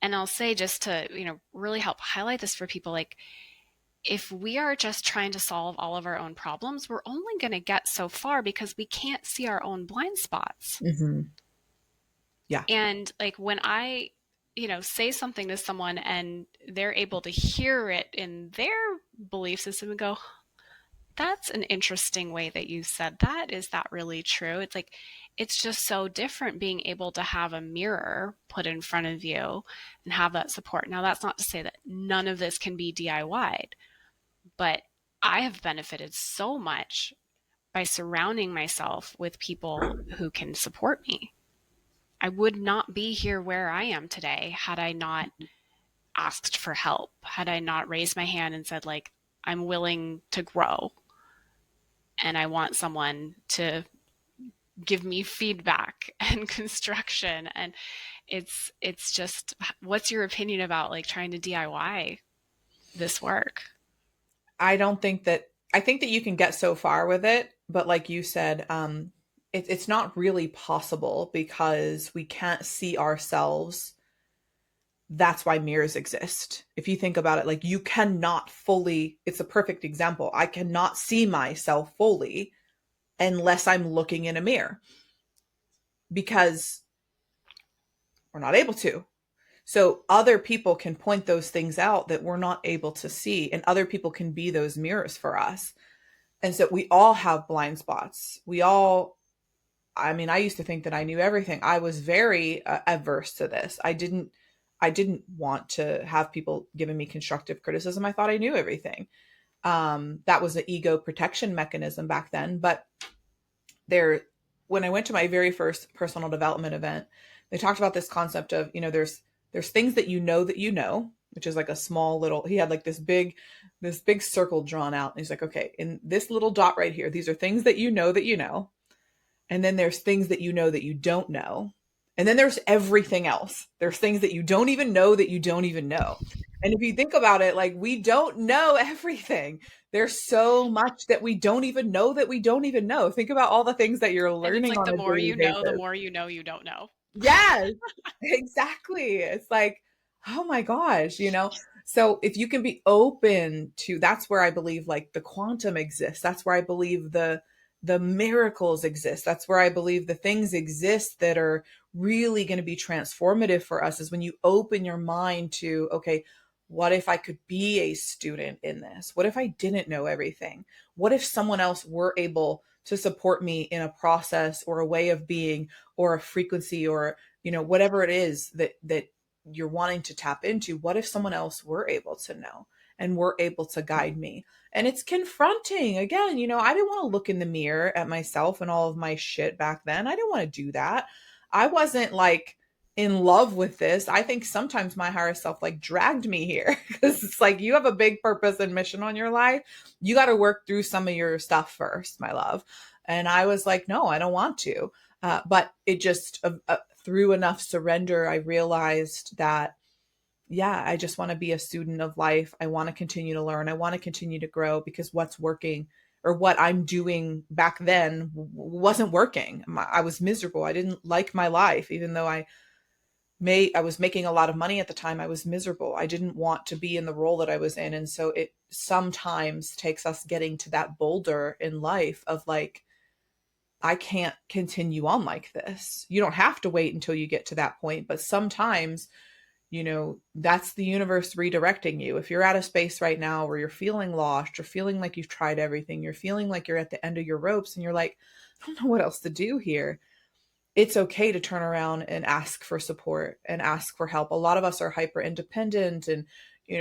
I'll say, just to, really help highlight this for people, like, if we are just trying to solve all of our own problems, we're only going to get so far because we can't see our own blind spots. Mm-hmm. Yeah. And like when I, say something to someone and they're able to hear it in their belief system and go, that's an interesting way that you said that. Is that really true? It's like, it's just so different being able to have a mirror put in front of you and have that support. Now, that's not to say that none of this can be DIY'd, but I have benefited so much by surrounding myself with people who can support me. I would not be here where I am today had I not asked for help, had I not raised my hand and said, like, I'm willing to grow and I want someone to give me feedback and construction. And it's just, what's your opinion about like trying to DIY this work? I think that you can get so far with it, but like you said, it's not really possible because we can't see ourselves. That's why mirrors exist. If you think about it, like, you cannot fully, it's a perfect example. I cannot see myself fully unless I'm looking in a mirror, because we're not able to. So other people can point those things out that we're not able to see, and other people can be those mirrors for us. And so we all have blind spots. I mean, I used to think that I knew everything. I was very averse to this. I didn't want to have people giving me constructive criticism. I thought I knew everything. That was an ego protection mechanism back then. But there, when I went to my very first personal development event, they talked about this concept of, there's things that you know, which is like a small little, he had like this big circle drawn out. And he's like, okay, in this little dot right here, these are things that you know that you know. And then there's things that you know that you don't know. And then there's everything else. There's things that you don't even know that you don't even know. And if you think about it, like, we don't know everything. There's so much that we don't even know that we don't even know. Think about all the things that you're And it's learning like on the a more daily you know, the basis. more you know you don't know. Yes, exactly. It's like, oh my gosh, So if you can be open to, that's where I believe like the quantum exists. That's where I believe the miracles exist. That's where I believe the things exist that are really going to be transformative for us, is when you open your mind to, okay, what if I could be a student in this? What if I didn't know everything? What if someone else were able to support me in a process or a way of being or a frequency, or whatever it is that you're wanting to tap into? What if someone else were able to know and were able to guide me? And it's confronting. Again, I didn't want to look in the mirror at myself and all of my shit back then. I didn't want to do that. I wasn't like in love with this. I think sometimes my higher self like dragged me here, because it's like, you have a big purpose and mission on your life. You got to work through some of your stuff first, my love. And I was like, no, I don't want to. But it just, through enough surrender, I realized that, yeah, I just want to be a student of life. I want to continue to learn. I want to continue to grow, because what's working, or what I'm doing back then, wasn't working. I was miserable. I didn't like my life, even though I was making a lot of money at the time. I was miserable. I didn't want to be in the role that I was in. And so it sometimes takes us getting to that boulder in life of like, I can't continue on like this. You don't have to wait until you get to that point, but sometimes that's the universe redirecting you. If you're at a space right now where you're feeling lost, you're feeling like you've tried everything, you're feeling like you're at the end of your ropes and you're like, I don't know what else to do here. It's okay to turn around and ask for support and ask for help. A lot of us are hyper independent, and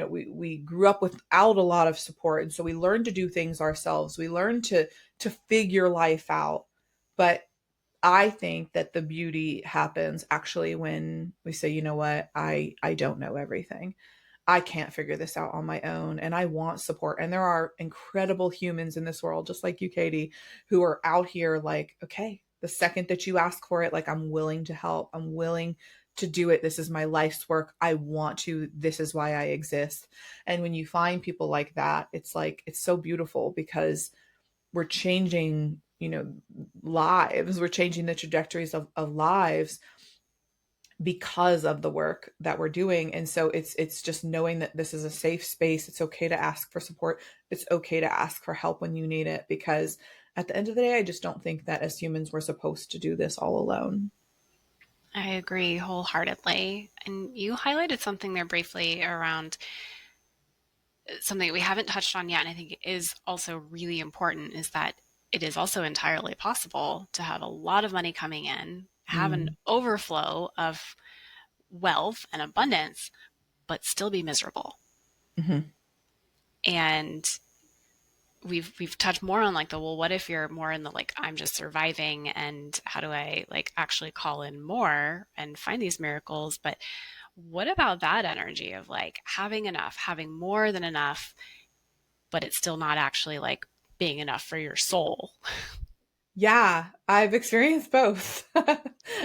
we grew up without a lot of support, and so we learn to do things ourselves. We learn to figure life out. But I think that the beauty happens actually when we say, you know what, I don't know everything. I can't figure this out on my own, and I want support. And there are incredible humans in this world, just like you, Katie, who are out here like, okay, the second that you ask for it, like, I'm willing to help. I'm willing to do it. This is my life's work. I want to. This is why I exist. And when you find people like that, it's like, it's so beautiful because we're changing, lives. We're changing the trajectories of lives because of the work that we're doing. And so it's just knowing that this is a safe space. It's okay to ask for support. It's okay to ask for help when you need it, because at the end of the day, I just don't think that as humans we're supposed to do this all alone. I agree wholeheartedly. And you highlighted something there briefly around something we haven't touched on yet, and I think is also really important, is that it is also entirely possible to have a lot of money coming in, have an Mm. overflow of wealth and abundance, but still be miserable. Hmm. And we've touched more on like the, well, what if you're more in the like, I'm just surviving and how do I like actually call in more and find these miracles? But what about that energy of like having enough, having more than enough, but it's still not actually like being enough for your soul? Yeah, I've experienced both.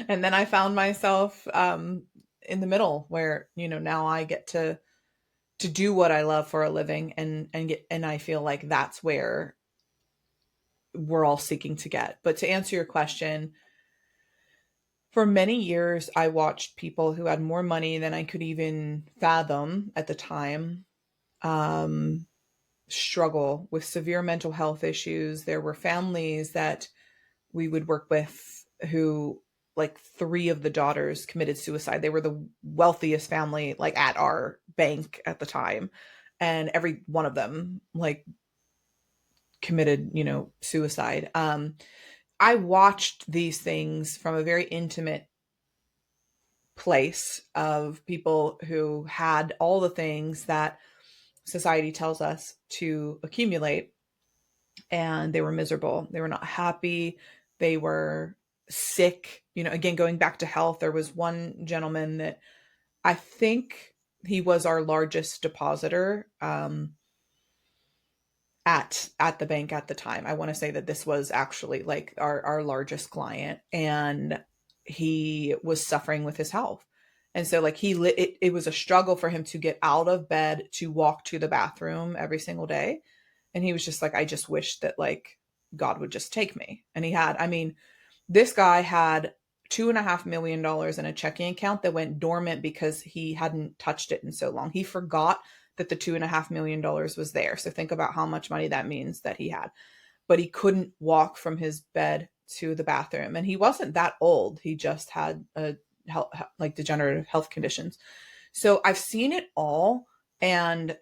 And then I found myself in the middle where, now I get to do what I love for a living, and I feel like that's where we're all seeking to get. But to answer your question, for many years I watched people who had more money than I could even fathom at the time um struggle with severe mental health issues. There were families that we would work with who, like, three of the daughters committed suicide. They were the wealthiest family, like, at our bank at the time, and every one of them, like, committed, suicide. I watched these things from a very intimate place of people who had all the things that society tells us to accumulate, and they were miserable. They were not happy. They were sick. Again, going back to health, there was one gentleman that I think he was our largest depositor at the bank at the time. I want to say that this was actually like our largest client, and he was suffering with his health. And so, like, it was a struggle for him to get out of bed to walk to the bathroom every single day. And he was just like, I just wish that, like, God would just take me. And I mean, this guy had $2.5 million in a checking account that went dormant because he hadn't touched it in so long. He forgot that the $2.5 million was there. So think about how much money that means that he had. But he couldn't walk from his bed to the bathroom. And he wasn't that old. He just had like degenerative health conditions. So I've seen it all. And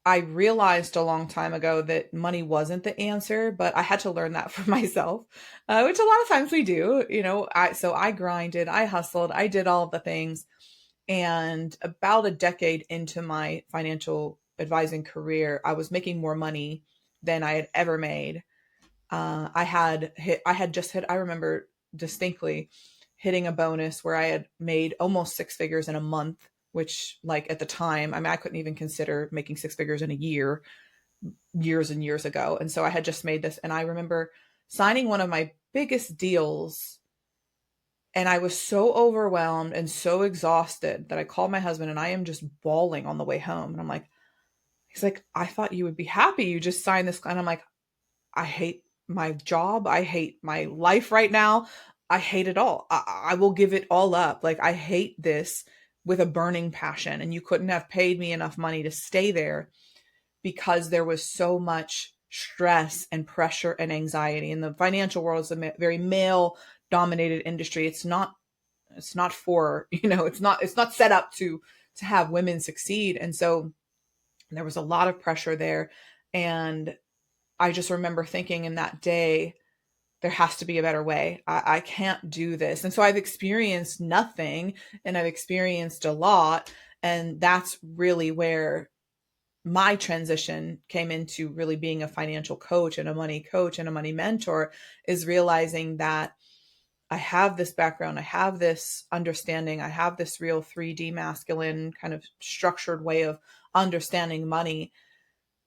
I realized a long time ago that money wasn't the answer, but I had to learn that for myself, which a lot of times we do. I grinded, I hustled, I did all of the things. And about a decade into my financial advising career, I was making more money than I had ever made. I had just hit, I remember distinctly hitting a bonus where I had made almost six figures in a month, which, like, at the time, I mean, I couldn't even consider making six figures in a year, years and years ago. And so I had just made this. And I remember signing one of my biggest deals, and I was so overwhelmed and so exhausted that I called my husband, and I am just bawling on the way home. And I'm like, he's like, I thought you would be happy. You just signed this. And I'm like, I hate my job. I hate my life right now. I hate it all. I will give it all up. Like, I hate this with a burning passion. And you couldn't have paid me enough money to stay there, because there was so much stress and pressure and anxiety. And the financial world is a very male dominated industry. It's not for, it's not set up to have women succeed. And so there was a lot of pressure there. And I just remember thinking in that day, there has to be a better way. I can't do this. And so I've experienced nothing and I've experienced a lot. And that's really where my transition came into really being a financial coach and a money coach and a money mentor, is realizing that I have this background, I have this understanding, I have this real 3D masculine kind of structured way of understanding money.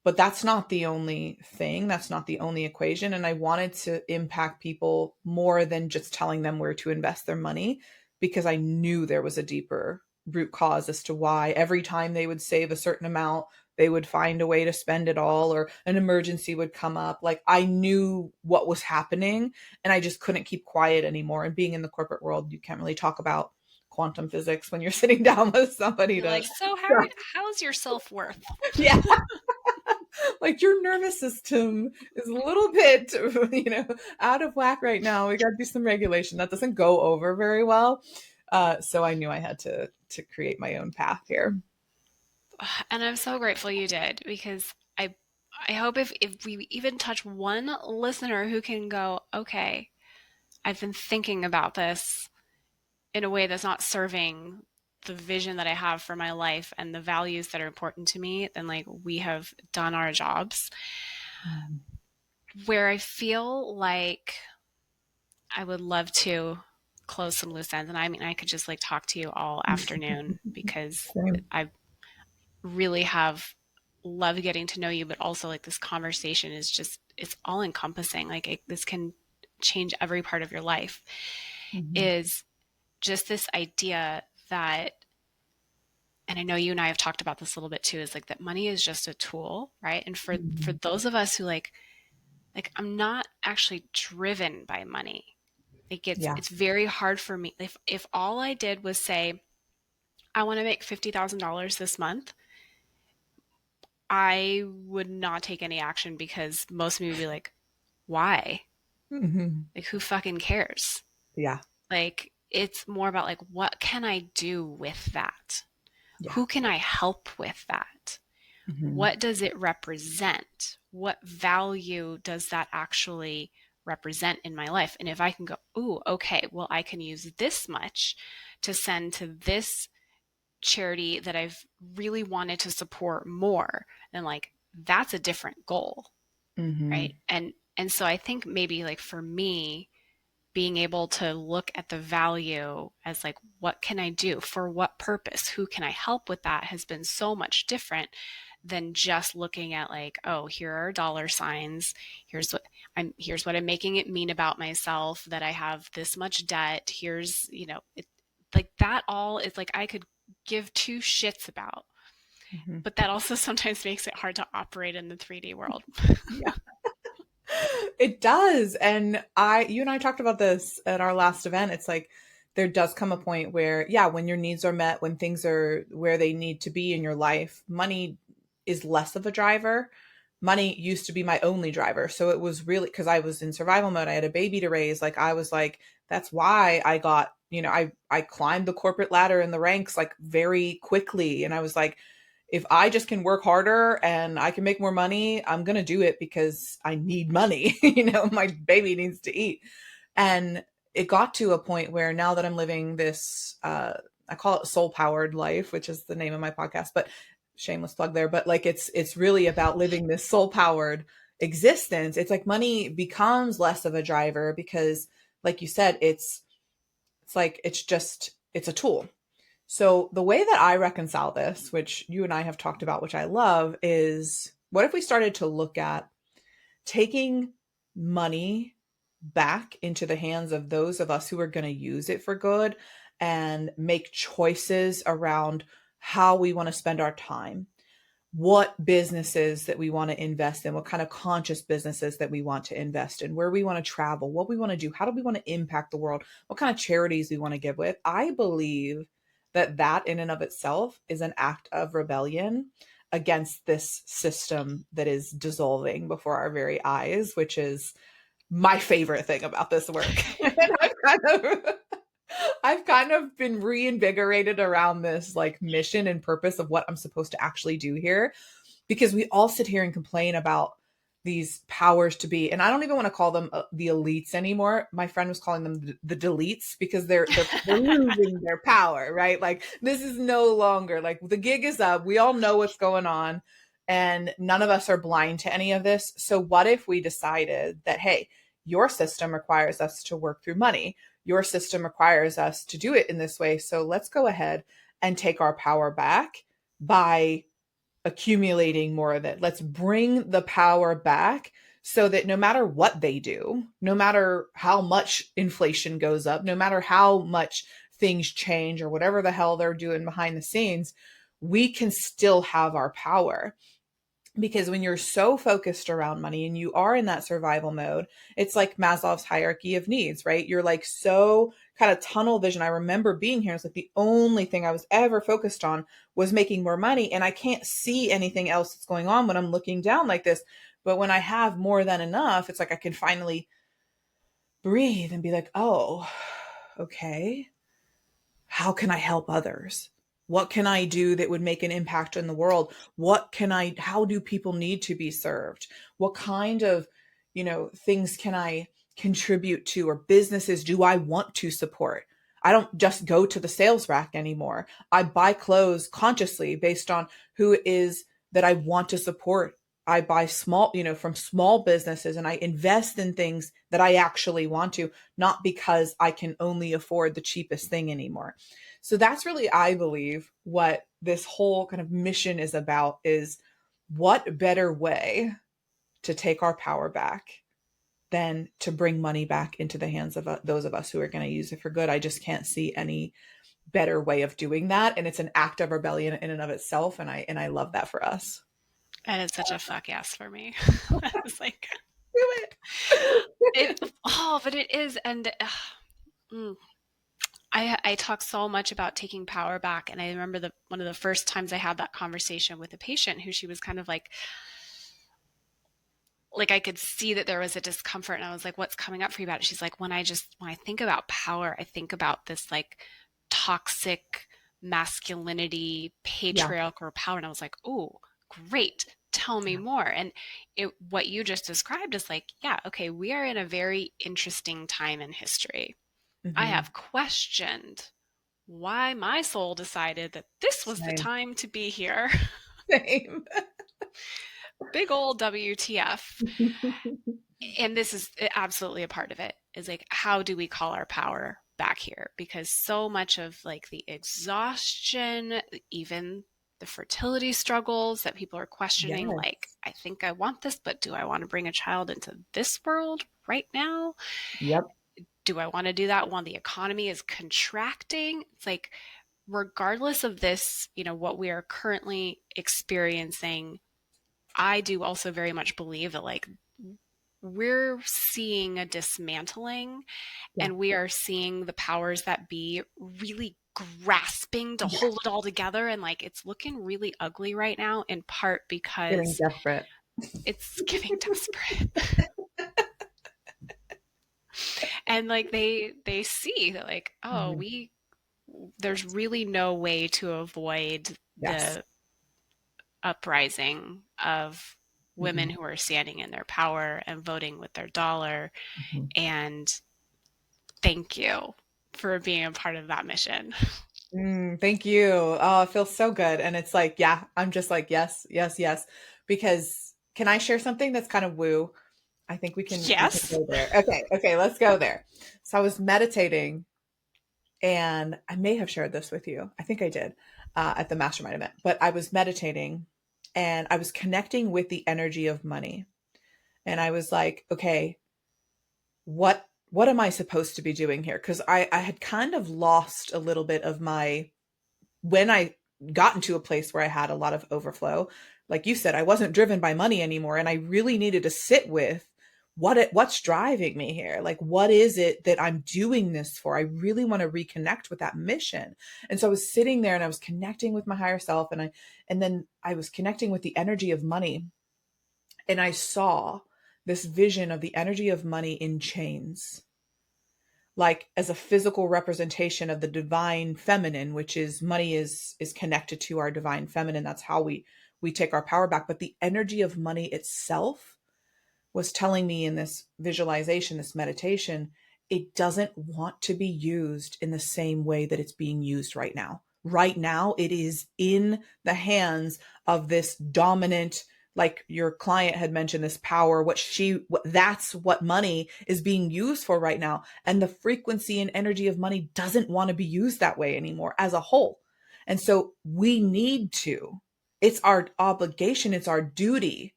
But that's not the only thing. That's not the only equation. And I wanted to impact people more than just telling them where to invest their money, because I knew there was a deeper root cause as to why every time they would save a certain amount, they would find a way to spend it all, or an emergency would come up. Like, I knew what was happening and I just couldn't keep quiet anymore. And being in the corporate world, you can't really talk about quantum physics when you're sitting down with somebody You're to, like, so how's your self-worth? yeah. Like, your nervous system is a little bit, out of whack right now. We got to do some regulation. That doesn't go over very well. So I knew I had to create my own path here. And I'm so grateful you did, because I hope if we even touch one listener who can go, okay, I've been thinking about this in a way that's not serving the vision that I have for my life and the values that are important to me, then like we have done our jobs. Where I feel like I would love to close some loose ends, and I mean I could just like talk to you all afternoon, because Same. I really have loved getting to know you, but also like this conversation is just, it's all encompassing. Like this can change every part of your life. Mhm. Is just this idea that, and I know you and I have talked about this a little bit too, is like that money is just a tool, right? And for Mhm. those of us who like I'm not actually driven by money. Like Yeah. it's very hard for me. If all I did was say, I want to make $50,000 this month, I would not take any action, because most of me would be like, why? Mhm. Like, who fucking cares? Yeah. Like, it's more about like, what can I do with that? Yeah. Who can I help with that? Mhm. What does it represent? What value does that actually represent in my life? And if I can go, ooh, okay, well, I can use this much to send to this charity that I've really wanted to support more, then like that's a different goal, right? Mhm. And so I think maybe like for me, being able to look at the value as like, what can I do, for what purpose, who can I help with, that has been so much different than just looking at like, oh, here are dollar signs, here's what I'm making it mean about myself, that I have this much debt, here's, like that all is like I could give two shits about. Mhm. But that also sometimes makes it hard to operate in the 3D world. Yeah. It does. And you and I talked about this at our last event. It's like, there does come a point where, yeah, when your needs are met, when things are where they need to be in your life, money is less of a driver. Money used to be my only driver. So it was really, because I was in survival mode. I had a baby to raise. Like, I was like, that's why I got, I climbed the corporate ladder in the ranks like very quickly. And I was like, if I just can work harder and I can make more money, I'm going to do it because I need money. My baby needs to eat. And it got to a point where now that I'm living this, I call it soul powered life, which is the name of my podcast, but shameless plug there. But like, it's really about living this soul powered existence. It's like money becomes less of a driver because, like you said, it's like, it's a tool. So the way that I reconcile this, which you and I have talked about, which I love, is what if we started to look at taking money back into the hands of those of us who are going to use it for good and make choices around how we want to spend our time, what businesses that we want to invest in, what kind of conscious businesses that we want to invest in, where we want to travel, what we want to do, how do we want to impact the world, what kind of charities we want to give with. I believe that that in and of itself is an act of rebellion against this system that is dissolving before our very eyes, which is my favorite thing about this work. And I've kind of I've kind of been reinvigorated around this like mission and purpose of what I'm supposed to actually do here, because we all sit here and complain about these powers to be, and I don't even want to call them the elites anymore. My friend was calling them the deletes, because they're losing their power, right? Like, this is no longer like, the gig is up. We all know what's going on, and none of us are blind to any of this. So what if we decided that, hey, your system requires us to work through money, your system requires us to do it in this way, so let's go ahead and take our power back by accumulating more of it. Let's bring the power back, so that no matter what they do, no matter how much inflation goes up, no matter how much things change or whatever the hell they're doing behind the scenes, we can still have our power. Because when you're so focused around money and you are in that survival mode, it's like Maslow's hierarchy of needs, right? You're like so kind of tunnel vision. I remember being here. It's like the only thing I was ever focused on was making more money. And I can't see anything else that's going on when I'm looking down like this. But when I have more than enough, it's like I can finally breathe and be like, oh, okay, how can I help others? What can I do that would make an impact in the world? How do people need to be served? What kind of, things can I contribute to, or businesses do I want to support? I don't just go to the sales rack anymore. I buy clothes consciously based on who it is that I want to support. I buy from small businesses, and I invest in things that I actually want to, not because I can only afford the cheapest thing anymore. So that's really, I believe, what this whole kind of mission is about, is what better way to take our power back than to bring money back into the hands of those of us who are going to use it for good. I just can't see any better way of doing that. And it's an act of rebellion in and of itself. And I love that for us. And it's such a fuck yes for me. It's like Do it. but it is, and mm, I talk so much about taking power back, and I remember one of the first times I had that conversation with a patient who she was kind of like I could see that there was a discomfort, and I was like, what's coming up for you about it? She's like, when I think about power, I think about this like toxic masculinity, Yeah. patriarchal power. And I was like, oh, great. Tell me Yeah. more. And what you just described is like, yeah, okay, we are in a very interesting time in history. I Mm-hmm. have questioned why my soul decided that this was the Same. time to be here. Same. Big old WTF. And this is absolutely a part of it, is like, how do we call our power back here? Because so much of like the exhaustion, even the fertility struggles that people are questioning, Yes. like, I think I want this, but do I want to bring a child into this world right now? Yep. Do I want to do that when the economy is contracting? It's like, regardless of this, what we are currently experiencing, I do also very much believe that like we're seeing a dismantling, Yeah. and we are seeing the powers that be really grasping to Yes. hold it all together, and like it's looking really ugly right now, in part Getting because desperate. it's getting desperate. And like they see that like, oh, Mhm. we there's really no way to avoid Yes. the uprising of women Mm-mm. who are standing in their power and voting with their dollar. Mhm. And thank you for being a part of that mission. Thank you. Oh, it feels so good. And it's like, yeah, I'm just like, yes, yes, yes. Because can I share something that's kind of woo? I think we can Yes. go there. Okay, okay, let's go there. So I was meditating, and I may have shared this with you. I think I did at the mastermind event. But I was meditating, and I was connecting with the energy of money. And I was like, okay, what am I supposed to be doing here? Because I had kind of lost a little bit of my, when I got into a place where I had a lot of overflow, like you said, I wasn't driven by money anymore. And I really needed to sit with what's driving me here. Like, what is it that I'm doing this for? I really want to reconnect with that mission. And so I was sitting there, and I was connecting with my higher self, and then I was connecting with the energy of money. And I saw this vision of the energy of money in chains. like as a physical representation of the divine feminine, which is money is connected to our divine feminine. That's how we take our power back. But the energy of money itself was telling me in this visualization, this meditation, it doesn't want to be used in the same way that it's being used right now. Right now, it is in the hands of this dominant, like your client had mentioned, this power, that's what money is being used for right now. And the frequency and energy of money doesn't want to be used that way anymore as a whole. And so we need to, it's our obligation, it's our duty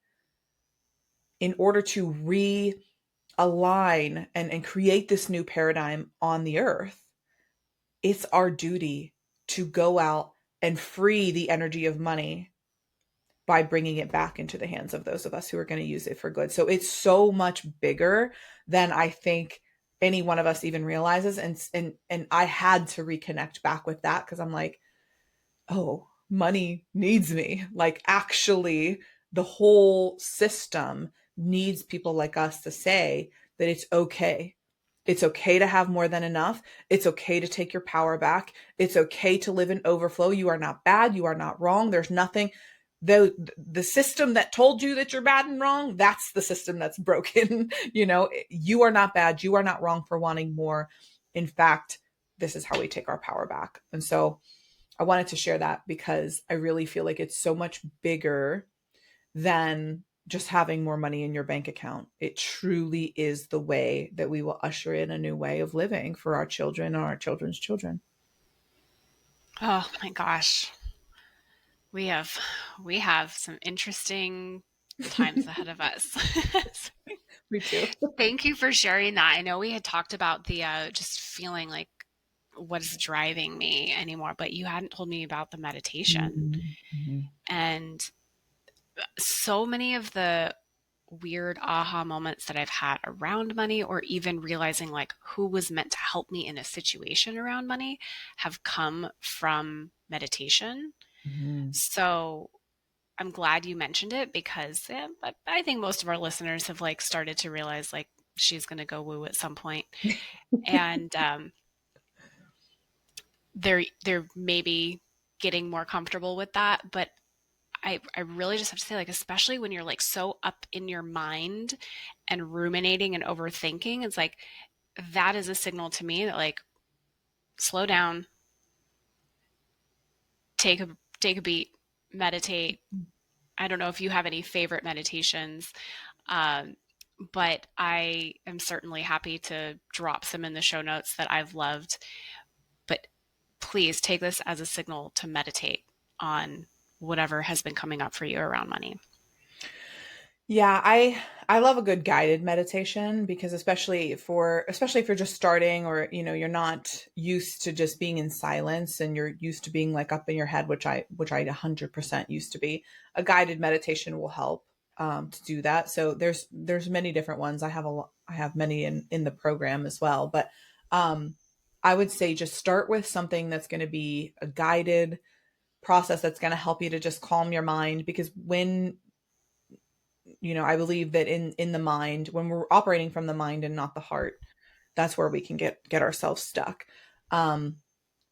in order to realign and create this new paradigm on the earth. It's our duty to go out and free the energy of money by bringing it back into the hands of those of us who are going to use it for good. So it's so much bigger than I think any one of us even realizes. And I had to reconnect back with that because I'm like, oh, money needs me. Like, actually, the whole system needs people like us to say that it's okay. It's okay to have more than enough. It's okay to take your power back. It's okay to live in overflow. You are not bad. You are not wrong. There's nothing. The system that told you that you're bad and wrong, that's the system that's broken. You are not bad. You are not wrong for wanting more. In fact, this is how we take our power back. And so I wanted to share that because I really feel like it's so much bigger than just having more money in your bank account. It truly is the way that we will usher in a new way of living for our children and our children's children. Oh my gosh. We have we have some interesting times ahead of us. Me too. Thank you for sharing that. I know we had talked about the just feeling like what is driving me anymore, but you hadn't told me about the meditation. Mm-hmm. And so many of the weird aha moments that I've had around money, or even realizing like who was meant to help me in a situation around money, have come from meditation. Mm-hmm. So I'm glad you mentioned it because but I think most of our listeners have like started to realize like she's going to go woo at some point, and they're maybe getting more comfortable with that. But I really just have to say, like, especially when you're like so up in your mind and ruminating and overthinking, it's like that is a signal to me that like slow down, take a beat, meditate. I don't know if you have any favorite meditations, um, but I am certainly happy to drop some in the show notes that I've loved. But please take this as a signal to meditate on whatever has been coming up for you around money. Yeah, I love a good guided meditation because especially if you're just starting, or you're not used to just being in silence and you're used to being like up in your head, which I 100% used to be. A guided meditation will help to do that. So there's many different ones. I have many in the program as well, but um I would say just start with something that's going to be a guided process that's going to help you to just calm your mind, because when I believe that in the mind, when we're operating from the mind and not the heart, that's where we can get ourselves stuck. Um,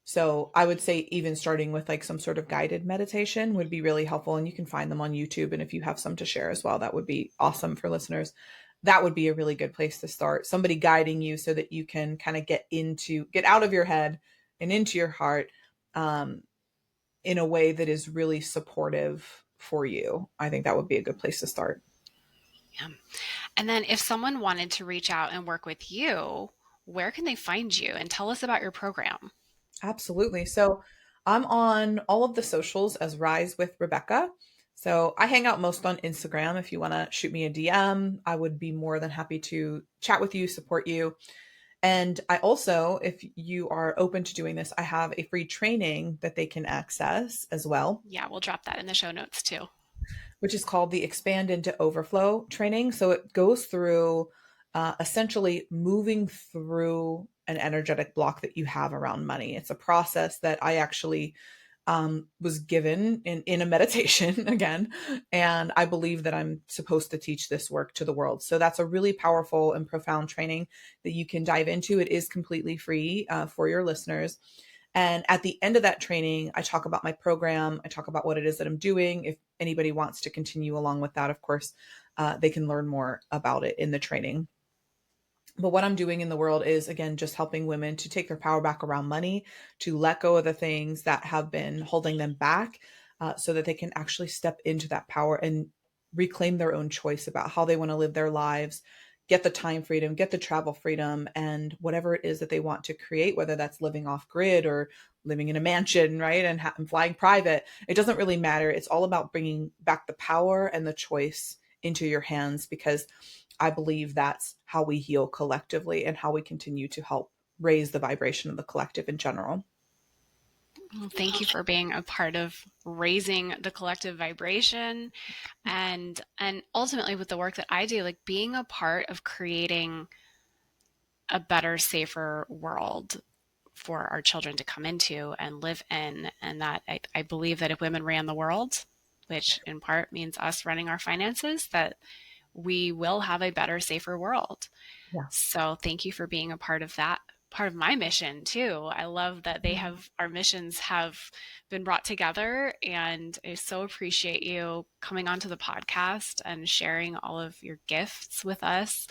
so I would say even starting with like some sort of guided meditation would be really helpful, and you can find them on YouTube. And if you have some to share as well, that would be awesome for listeners. That would be a really good place to start. Somebody guiding you so that you can kind of get out of your head and into your heart, um, in a way that is really supportive for you. I think that would be a good place to start. Yeah. And then if someone wanted to reach out and work with you, where can they find you? And tell us about your program. Absolutely. So I'm on all of the socials as Rise with Rebekah. So I hang out most on Instagram. If you want to shoot me a DM, I would be more than happy to chat with you, support you. And I also, if you are open to doing this, I have a free training that they can access as well, Yeah, we'll drop that in the show notes too. which is called the Expand into Overflow training. So it goes through essentially moving through an energetic block that you have around money. It's a process that I actually was given in a meditation again. And I believe that I'm supposed to teach this work to the world. So that's a really powerful and profound training that you can dive into. It is completely free for your listeners. And at the end of that training, I talk about my program. I talk about what it is that I'm doing. If anybody wants to continue along with that, of course, they can learn more about it in the training. But what I'm doing in the world is, again, just helping women to take their power back around money, to let go of the things that have been holding them back, so that they can actually step into that power and reclaim their own choice about how they want to live their lives, get the time freedom, get the travel freedom, and whatever it is that they want to create, whether that's living off grid or living in a mansion, right? And flying private. It doesn't really matter. It's all about bringing back the power and the choice into your hands, because I believe that's how we heal collectively and how we continue to help raise the vibration of the collective in general. Well, thank you for being a part of raising the collective vibration, and ultimately with the work that I do, like being a part of creating a better, safer world for our children to come into and live in. And that I believe that if women ran the world, which in part means us running our finances, that we will have a better, safer world. Yeah. So thank you for being a part of that, part of my mission too. I love that our missions have been brought together, and I so appreciate you coming onto the podcast and sharing all of your gifts with us.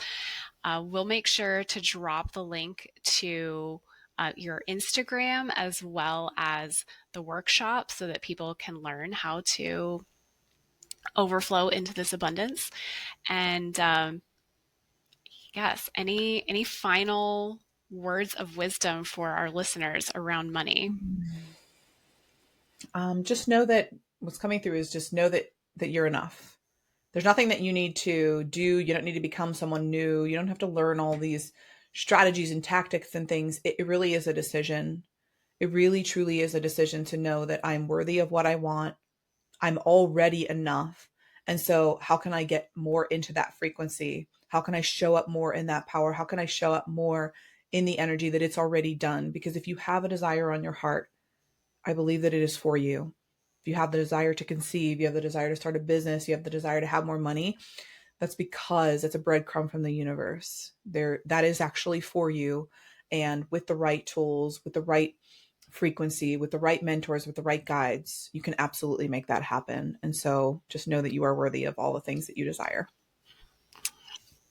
We'll make sure to drop the link to your Instagram as well as the workshop so that people can learn how to overflow into this abundance. And yes, any final words of wisdom for our listeners around money? Just know that what's coming through is just know that you're enough. There's nothing that you need to do. You don't need to become someone new. You don't have to learn all these strategies and tactics and things. It really is a decision. It really truly is a decision to know that I'm worthy of what I want. I'm already enough. And so how can I get more into that frequency? How can I show up more in that power? How can I show up more in the energy that it's already done? Because if you have a desire on your heart, I believe that it is for you. If you have the desire to conceive, you have the desire to start a business, you have the desire to have more money, that's because it's a breadcrumb from the universe. That is actually for you. And with the right tools, with the right frequency, with the right mentors, with the right guides, you can absolutely make that happen. And so just know that you are worthy of all the things that you desire.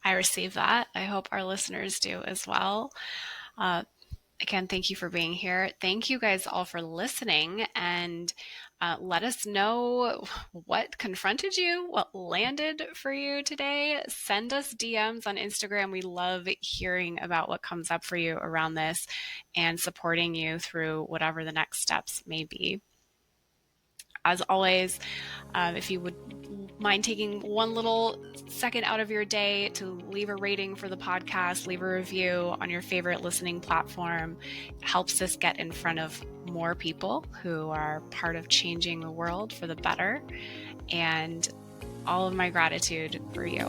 I receive that. I hope our listeners do as well. Again, thank you for being here. Thank you guys all for listening, and let us know what confronted you, what landed for you today. Send us DMs on Instagram. We love hearing about what comes up for you around this and supporting you through whatever the next steps may be. As always, if you would mind taking one little second out of your day to leave a rating for the podcast, leave a review on your favorite listening platform, it helps us get in front of more people who are part of changing the world for the better. And all of my gratitude for you.